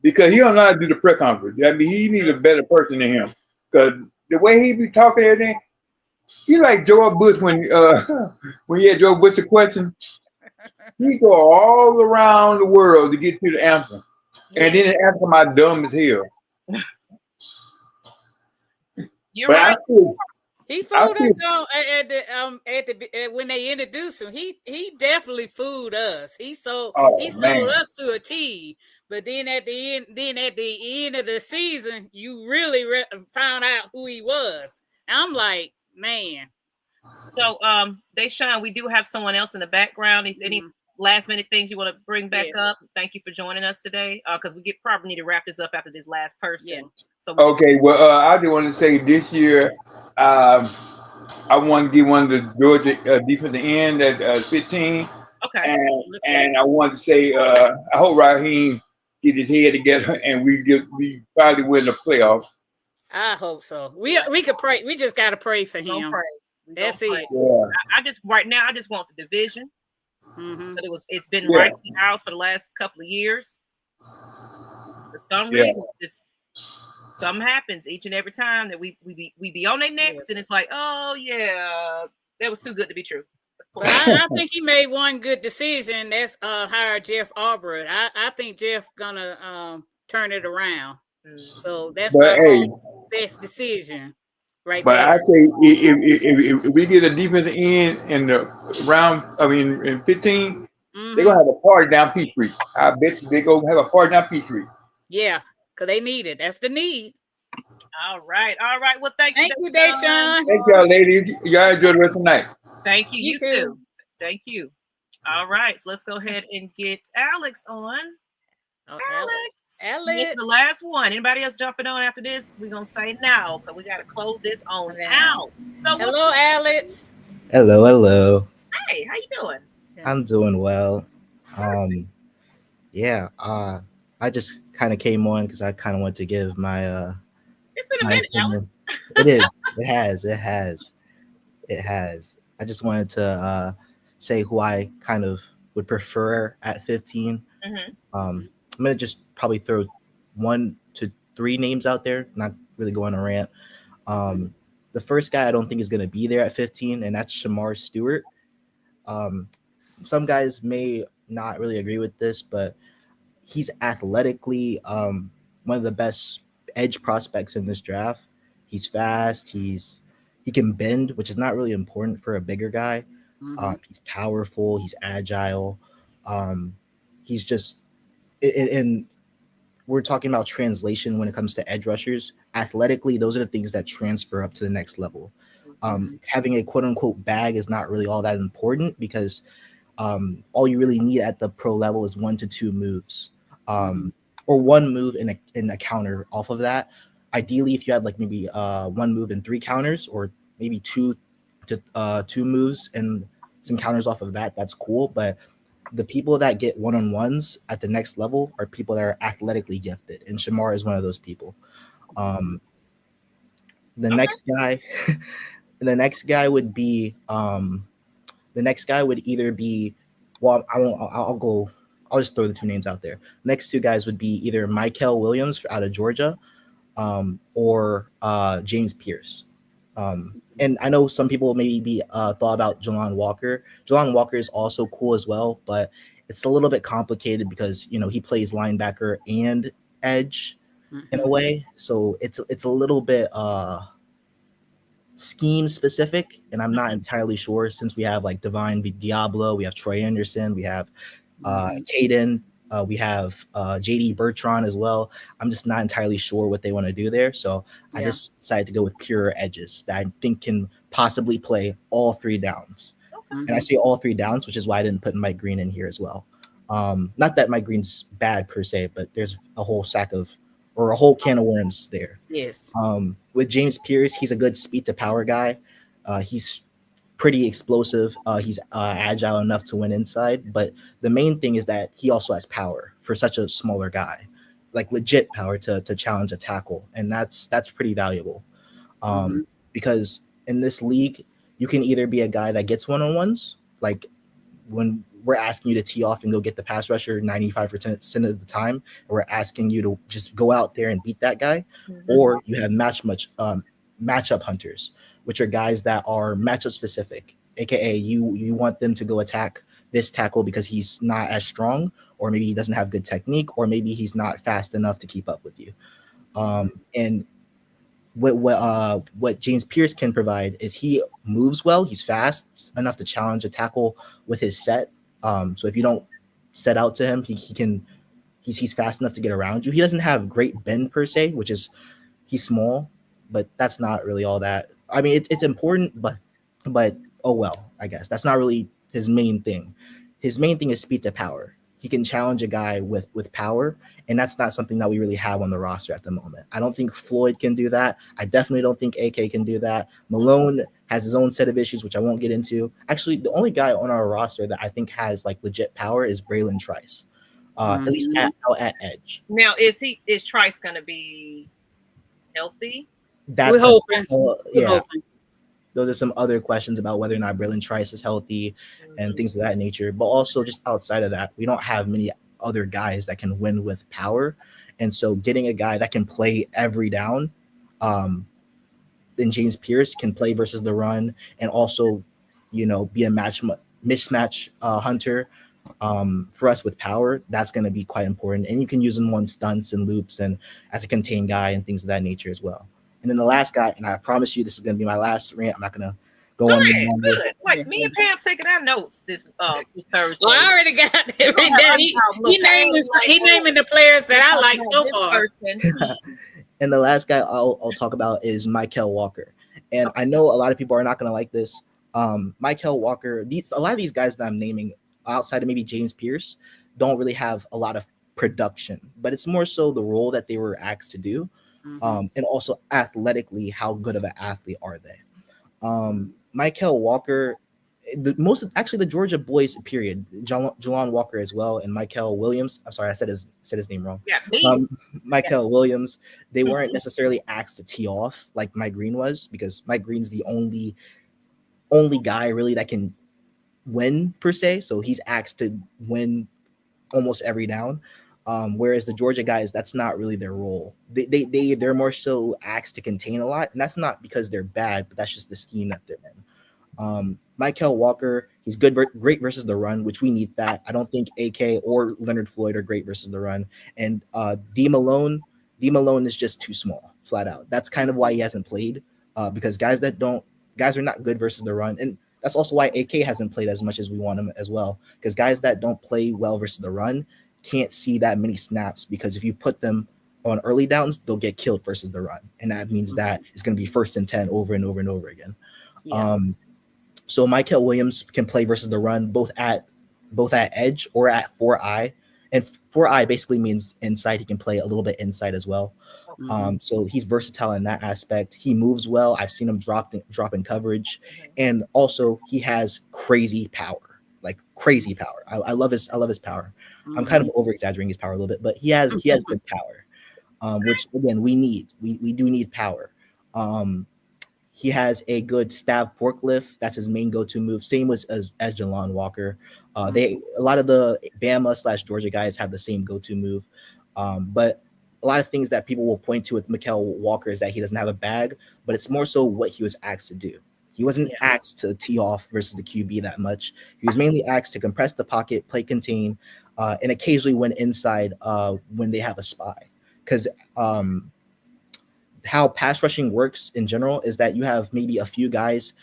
because he don't know how to do the press conference. I mean, he needs a better person than him because the way he be talking everything, he like George Bush when he had George Bush a question. He go all around the world to get to the answer, and then the answer my dumb as hell. You're right. He fooled us when they introduced him. He definitely fooled us. He sold us to a T. But then at the end of the season, you really found out who he was. I'm like, man. So, Deshaun, we do have someone else in the background. If any last minute things you want to bring back up, thank you for joining us today. Because we probably need to wrap this up after this last person. Yeah. So okay, well, I just want to say this year, I want to get one of the Georgia defensive end at 15. Okay. And I want to say, I hope Raheem get his head together and we probably win the playoffs. I hope so. We could pray. We just gotta pray for him. That's it. Yeah. I just want the division. But it's been right in the house for the last couple of years. For some reason, just something happens each and every time that we be on their necks, and it's like, oh yeah, that was too good to be true. But I think he made one good decision. That's hire Jeff Albrecht. I think Jeff gonna turn it around. So that's my best decision. Right. But I say if we get a defensive end in the round, in 15, they're gonna have a party down Peachtree. I bet you they're gonna have a party down Peachtree. Yeah, because they need it. That's the need. All right. Well, thank you, Deshaun. Thank y'all, ladies. Y'all enjoy the rest of the night. Thank you. You too. Thank you. All right. So let's go ahead and get Alex on. Oh, Alex. This is the last one. Anybody else jumping on after this? We're going to say no, because we got to close this on out. So hello, Alex. Hello. Hey, how you doing? I'm doing well. I just kind of came on because I kind of want to give my it's been a minute, Alex. It is. It has. I just wanted to say who I kind of would prefer at 15. I'm going to just probably throw 1 to 3 names out there, not really going to rant. The first guy I don't think is going to be there at 15, and that's Shamar Stewart. Some guys may not really agree with this, but he's athletically one of the best edge prospects in this draft. He's fast. He can bend, which is not really important for a bigger guy. He's powerful. He's agile. He's just, and we're talking about translation when it comes to edge rushers. Athletically, those are the things that transfer up to the next level. Having a quote unquote bag is not really all that important because all you really need at the pro level is 1 to 2 moves, or 1 move in a counter off of that. Ideally, if you had like maybe 1 move and 3 counters, or maybe 2 moves and some counters off of that, that's cool. But the people that get one-on-ones at the next level are people that are athletically gifted, and Shamar is one of those people. The Okay. next guy, the next guy would be the next guy would either be, well, I won't. I'll go. I'll just throw the two names out there. Next two guys would be either Michael Williams out of Georgia, or James Pierce. And I know some people maybe be thought about Jelon Walker. Jelon Walker is also cool as well, but it's a little bit complicated because he plays linebacker and edge in a way, so it's a little bit scheme specific, and I'm not entirely sure since we have like Divine Diablo, we have Troy Anderson, we have Caden, we have JD Bertrand as well. I'm just not entirely sure what they want to do there, so I just decided to go with pure edges that I think can possibly play all three downs. And I say all three downs, which is why I didn't put Mike Green in here as well. Not that Mike Green's bad per se, but there's a whole can of worms there. Yes. With James Pierce, he's a good speed to power guy. He's pretty explosive. He's agile enough to win inside. But the main thing is that he also has power for such a smaller guy, like legit power to challenge a tackle. And that's pretty valuable. Because in this league, you can either be a guy that gets one-on-ones, like when we're asking you to tee off and go get the pass rusher 95% of the time, and we're asking you to just go out there and beat that guy, or you have matchup hunters, which are guys that are matchup specific, aka you want them to go attack this tackle because he's not as strong, or maybe he doesn't have good technique, or maybe he's not fast enough to keep up with you. And what James Pierce can provide is he moves well, he's fast enough to challenge a tackle with his set. So if you don't set out to him, he's fast enough to get around you. He doesn't have great bend per se, which is he's small, but that's not really all that. I mean, it's important, but oh well, I guess that's not really his main thing. His main thing is speed to power. He can challenge a guy with power, and that's not something that we really have on the roster at the moment. I don't think Floyd can do that. I definitely don't think AK can do that. Malone has his own set of issues, which I won't get into. Actually, the only guy on our roster that I think has like legit power is Braylon Trice, at least at edge. Now, is Trice going to be healthy? We're hoping. Those are some other questions about whether or not Braylon Trice is healthy and things of that nature. But also just outside of that, we don't have many other guys that can win with power. And so getting a guy that can play every down, then James Pierce can play versus the run and also, be a mismatch hunter for us with power. That's going to be quite important. And you can use him on stunts and loops and as a contained guy and things of that nature as well. And then the last guy, and I promise you this is going to be my last rant. I'm not going to go on. Good. Like me and Pam taking our notes this Thursday. Well, I already got it. He naming the players that I like so far. And the last guy I'll talk about is Michael Walker. And I know a lot of people are not going to like this. Michael Walker, a lot of these guys that I'm naming outside of maybe James Pierce don't really have a lot of production, but it's more so the role that they were asked to do. And also athletically, how good of an athlete are they? Michael Walker, the Georgia boys, period. Jelon Walker as well, and Michael Williams. I'm sorry, I said his name wrong. Yeah, Michael Williams. They weren't necessarily asked to tee off like Mike Green was, because Mike Green's the only guy really that can win per se. So he's asked to win almost every down. Whereas the Georgia guys, that's not really their role. They're more so asked to contain a lot, and that's not because they're bad, but that's just the scheme that they're in. Michael Walker, he's great versus the run, which we need that. I don't think AK or Leonard Floyd are great versus the run. And D Malone is just too small, flat out. That's kind of why he hasn't played, because guys are not good versus the run, and that's also why AK hasn't played as much as we want him as well, because guys that don't play well versus the run can't see that many snaps, because if you put them on early downs, they'll get killed versus the run. And that means that it's going to be 1st and 10 over and over and over again. Yeah. So Michael Williams can play versus the run, both at edge or at 4-eye. And 4-eye basically means inside. He can play a little bit inside as well. So he's versatile in that aspect. He moves well. I've seen him drop in coverage. And also he has crazy power. Like crazy power. I love his power. I'm kind of over exaggerating his power a little bit, but he has good power, which again we need. We do need power. He has a good stab forklift. That's his main go-to move. Same as Jalon Walker. A lot of the Bama/Georgia guys have the same go-to move. But a lot of things that people will point to with Mykal Walker is that he doesn't have a bag, but it's more so what he was asked to do. He wasn't asked to tee off versus the QB that much. He was mainly asked to compress the pocket, play contain, and occasionally went inside when they have a spy. Because how pass rushing works in general is that you have maybe a few guys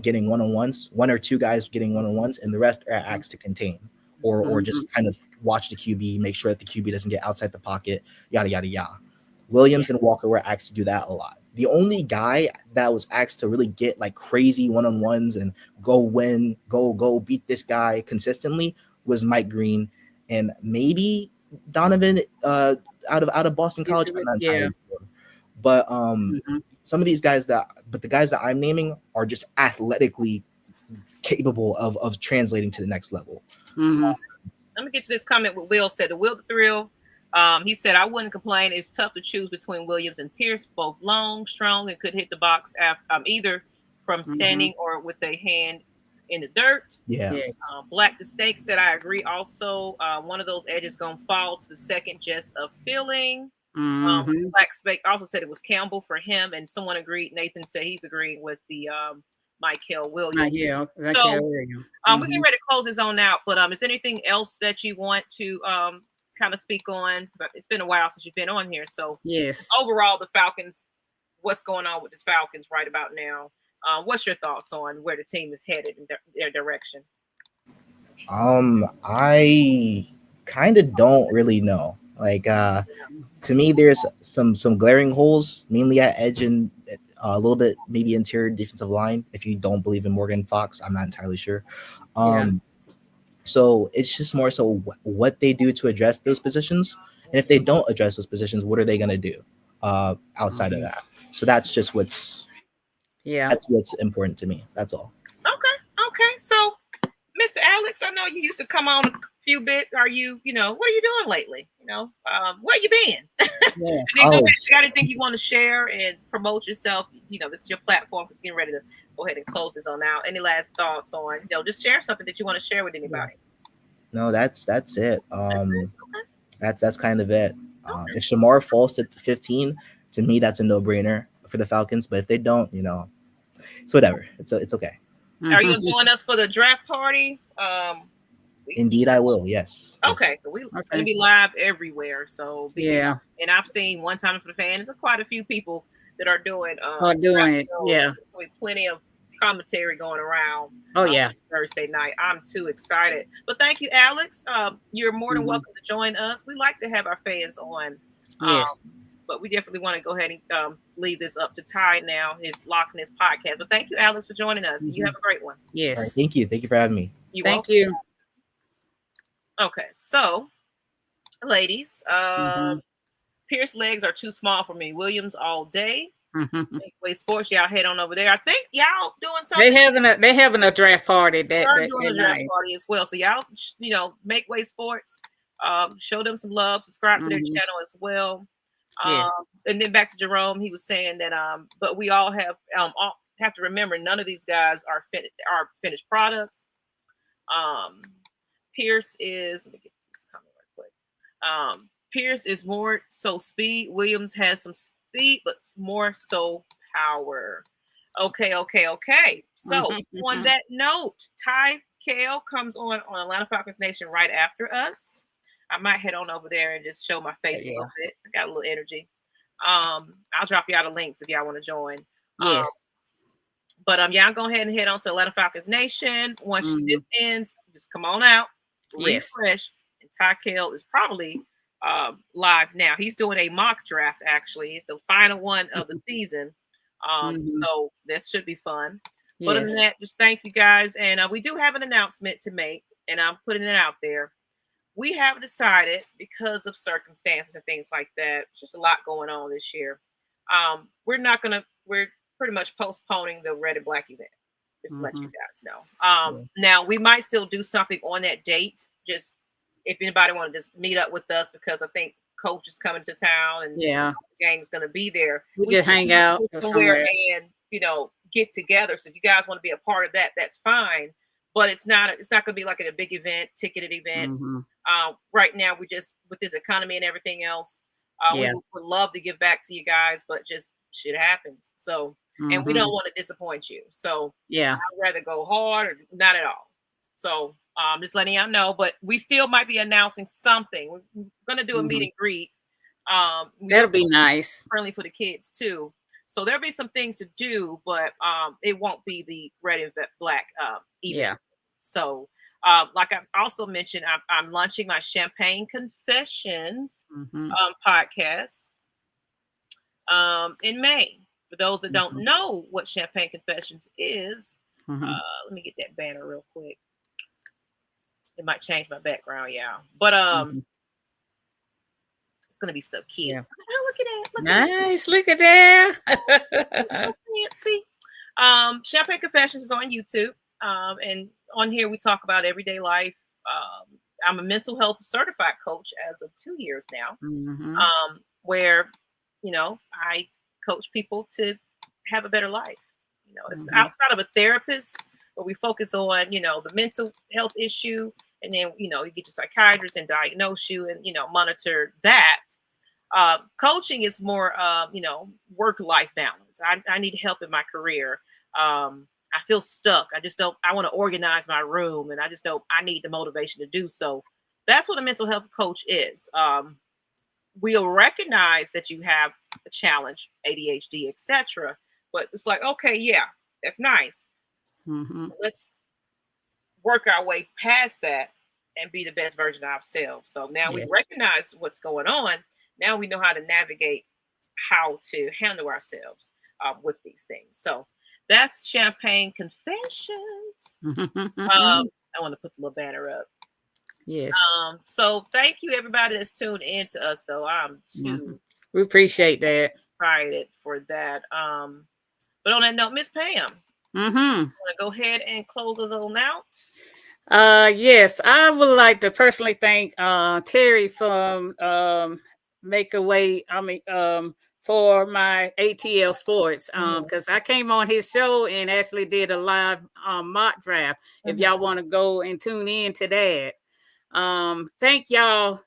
getting one-on-ones, one or two guys getting one-on-ones, and the rest are asked to contain or just kind of watch the QB, make sure that the QB doesn't get outside the pocket, yada, yada, yada. Williams and Walker were asked to do that a lot. The only guy that was asked to really get like crazy one-on-ones and go win, go beat this guy consistently was Mike Green and maybe Donovan out of Boston College. I'm not entirely sure. But some of these guys the guys that I'm naming are just athletically capable of translating to the next level. Let me get to this comment. What Will said. The Will the Thrill. He said, I wouldn't complain. It's tough to choose between Williams and Pierce, both long, strong, and could hit the box either from standing or with a hand in the dirt. Yeah. Black the Steak said, I agree. Also, one of those edges going to fall to the second just of feeling. Black Steak also said it was Campbell for him, and someone agreed. Nathan said he's agreeing with the Mykal Williams. We're getting ready to close this on out, but is there anything else that you want to kind of speak on? It's been a while since you've been on here, so overall the Falcons, what's going on with the Falcons right about now? What's your thoughts on where the team is headed in their direction? I kind of don't really know. Like to me, there's some glaring holes, mainly at edge and a little bit maybe interior defensive line. If you don't believe in Morgan Fox, I'm not entirely sure. So it's just more so what they do to address those positions, and if they don't address those positions, what are they going to do outside of that? So that's just what's important to me. That's all. Okay. So, Mr. Alex, I know you used to come on a few bits. Are you, what are you doing lately? Where you been? Got anything you want to share and promote yourself? This is your platform. It's getting ready to go ahead and close this on out. Any last thoughts on, just share something that you want to share with anybody? No, that's it. That's kind of it. If Shamar falls to 15, to me, that's a no-brainer for the Falcons. But if they don't, it's whatever. It's okay. Are you joining us for the draft party? Indeed, I will. Yes. Okay, so we're going to be live everywhere. So and I've seen One Time for the Fans. There's quite a few people that are doing it. Yeah, with plenty of commentary going around. Thursday night. I'm too excited. But thank you, Alex. You're more than welcome to join us. We like to have our fans on. But we definitely want to go ahead and leave this up to Ty now, his Lock in His podcast. But thank you, Alex, for joining us. You have a great one. Yes. All right, thank you. Thank you for having me. Thank you. Okay, so ladies, Pierce legs are too small for me. Williams all day. Wait, sports, y'all head on over there. I think y'all doing something. They having a draft party that doing a draft party as well. So y'all, make way sports. Show them some love. Subscribe to their channel as well. And then back to Jerome, he was saying that but we all have to remember none of these guys are finished products. Pierce is, let me get this comment right quick. Pierce is more so speed. Williams has some speed, but more so power. Okay. So on that note, Ty Kale comes on Atlanta Falcons Nation right after us. I might head on over there and just show my face a little bit. I got a little energy. I'll drop y'all the links if y'all want to join. But y'all go ahead and head on to Atlanta Falcons Nation. Once this ends, just come on out, refresh, and Ty Kale is probably live now. He's doing a mock draft, actually. It's the final one of the season. So this should be fun. But other than that, just thank you guys. And we do have an announcement to make, and I'm putting it out there. We have decided, because of circumstances and things like that, just a lot going on this year. We're pretty much postponing the Red and Black event. Just to let you guys know. Now we might still do something on that date. Just if anybody want to just meet up with us, because I think coach is coming to town and Yeah, the gang's going to be there. we just still hang need to out go or somewhere somewhere. and get together. So if you guys want to be a part of that, that's fine. But it's not going to be like a big event, ticketed event. Mm-hmm. Right now, we just with this economy and everything else, we Yeah. would love to give back to you guys, but just shit happens. So, and we Mm-hmm. don't want to disappoint you. So, Yeah. I'd rather go hard or not at all. So, just letting y'all know, but we still might be announcing something. We're gonna do a meet and greet. That'll be nice. Friendly for the kids too. So there'll be some things to do, but it won't be the red and black event. Yeah. So, like I also mentioned, I'm launching my Champagne Confessions podcast in May. For those that don't know what Champagne Confessions is, let me get that banner real quick. It might change my background, yeah. But it's gonna be so cute. Yeah. Oh, look at that! Nice. Look at that. So fancy. Champagne Confessions is on YouTube. And on here we talk about everyday life. I'm a mental health certified coach as of 2 years now. Where I coach people to have a better life. It's outside of a therapist, but we focus on the mental health issue, and then you get your psychiatrist and diagnose you and monitor that. Coaching is more work-life balance. I need help in my career. I feel stuck. I want to organize my room, and I need the motivation to do so. That's what a mental health coach is. We'll recognize that you have a challenge, ADHD, etc. But it's like, okay, yeah, that's nice. Let's work our way past that and be the best version of ourselves. So now we recognize what's going on. Now we know how to navigate how to handle ourselves with these things. So that's Champagne Confessions. I want to put the little banner up. Yes. So thank you everybody that's tuned in to us, though. I'm too we appreciate that. excited for that. But on that note, Miss Pam, want to go ahead and close us on out? Yes, I would like to personally thank Terry from Make a Way. For my ATL Sports, because I came on his show and actually did a live mock draft. If y'all want to go and tune in to that, thank y'all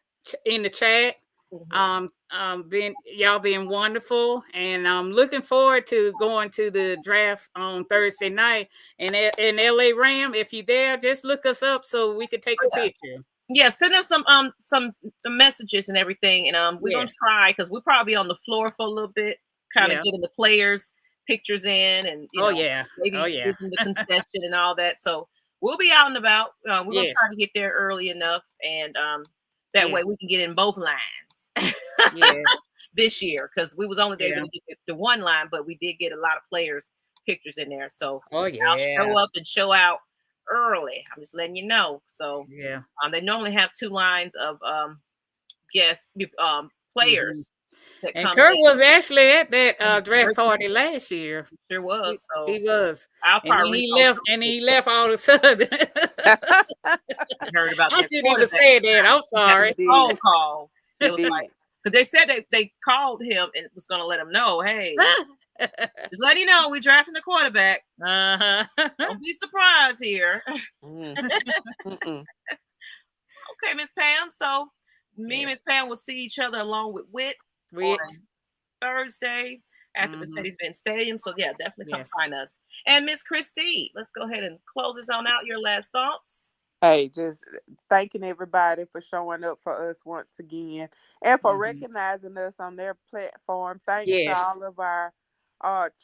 in the chat. Y'all been wonderful, and I'm looking forward to going to the draft on Thursday night. And in LA Ram, if you're there, just look us up so we can take a picture. Yeah, send us some messages and everything, and we're gonna try because we'll probably be on the floor for a little bit, kind of getting the players' pictures in, and maybe using the concession and all that. So we'll be out and about. We're gonna try to get there early enough, and that way we can get in both lines. This year, because we was only able to get the one line, but we did get a lot of players' pictures in there. So I'll show up and show out early. I'm just letting you know. So they normally have 2 lines of guest players. And Kirk was actually at that draft party last year. Sure was. He was. I'll probably he left all of a sudden. Heard about I shouldn't even say that. I'm sorry. Phone call. It was like, because they said they called him and was going to let him know, hey, just let you know, we're drafting the quarterback. Don't be surprised here. Okay, Miss Pam. So me and Miss Pam will see each other along with Whit on Thursday at the Mercedes-Benz Stadium. So yeah, definitely come find us. And Miss Christy, let's go ahead and close this on out. Your last thoughts. Hey, just thanking everybody for showing up for us once again and for recognizing us on their platform. Thanks to all of our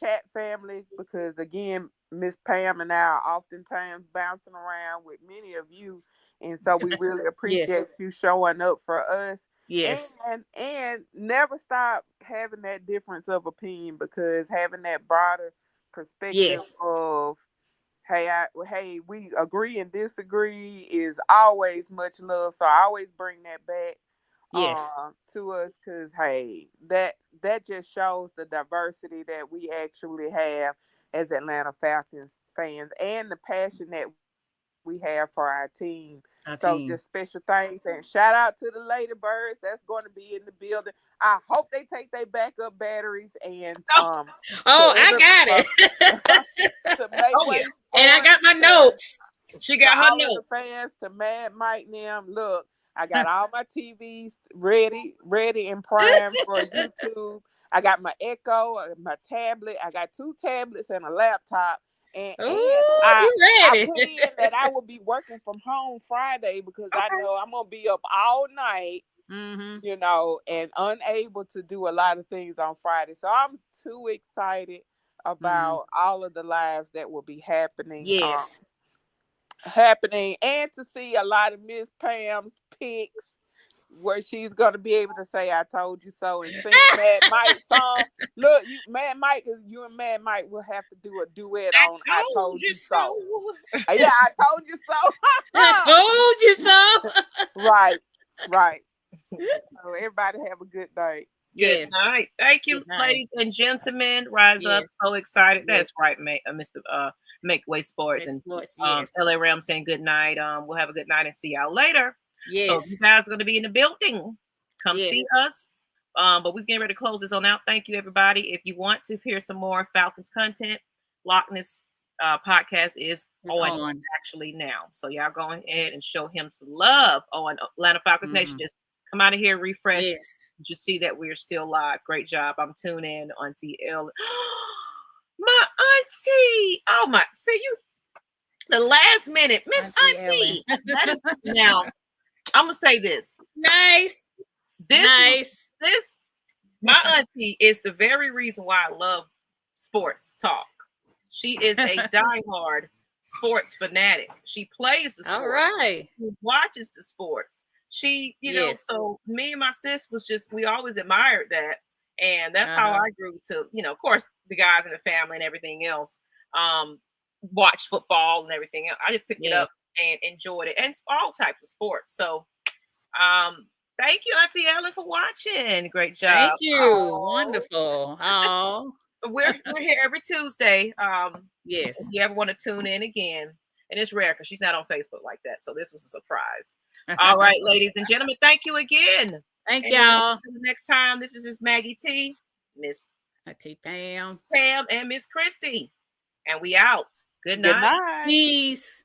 chat family, because again, Miss Pam and I are oftentimes bouncing around with many of you. And so we really appreciate you showing up for us. And never stop having that difference of opinion, because having that broader perspective of hey, we agree and disagree is always much love. So I always bring that back to us, because hey, that just shows the diversity that we actually have as Atlanta Falcons fans and the passion that we have for our team. So just special thanks and shout out to the Lady Birds that's going to be in the building. I hope they take their backup batteries and I got it. to make way and I got my notes. She got her all notes. of the fans to Mad Mike and them. Look, I got all my TVs ready and primed for YouTube. I got my Echo, my tablet. I got 2 tablets and a laptop. And I put in that I will be working from home Friday because I know I'm gonna be up all night, you know, and unable to do a lot of things on Friday. So I'm too excited about all of the lives that will be happening. Yes. Happening, and to see a lot of Miss Pam's pics where she's gonna be able to say "I told you so" and sing Mad Mike's song. Look, you and Mike will have to do a duet on "I told you so." Yeah, I told you so. I told you so. Right. So everybody have a good night. Good night. Thank you, ladies and gentlemen. Rise up. So excited. That's right, Mr. Make Way Sports and LA Ram saying good night. We'll have a good night and see y'all later. Yes. So if you guys are going to be in the building, come see us. But we're getting ready to close this on out. Thank you, everybody. If you want to hear some more Falcons content, Loch Ness podcast is on actually now. So y'all go ahead and show him some love on Atlanta Falcons Nation. Just come out of here, refresh. You see that we're still live. Great job. I'm tuning in on TL. My auntie. Oh my. See you. The last minute, Miss Auntie. That is now. I'm gonna say this. Nice. This. My auntie is the very reason why I love sports talk. She is a diehard sports fanatic. She plays the sports. All right. She watches the sports. She, you know, so me and my sis was just, we always admired that. And that's how I grew to, you know, of course, the guys in the family and everything else, watch football and everything else. I just picked it up and enjoyed it. And all types of sports. So, thank you, Auntie Ellen, for watching. Great job. Thank you. Wonderful. Oh. We're here every Tuesday. Yes. If you ever want to tune in again, and it's rare because she's not on Facebook like that, so this was a surprise. All right, ladies and gentlemen, thank you again. Thank y'all. Until the next time, this was Ms Maggie T, Miss Pam, and Miss Christy, and we out. Good night. Good night. Peace.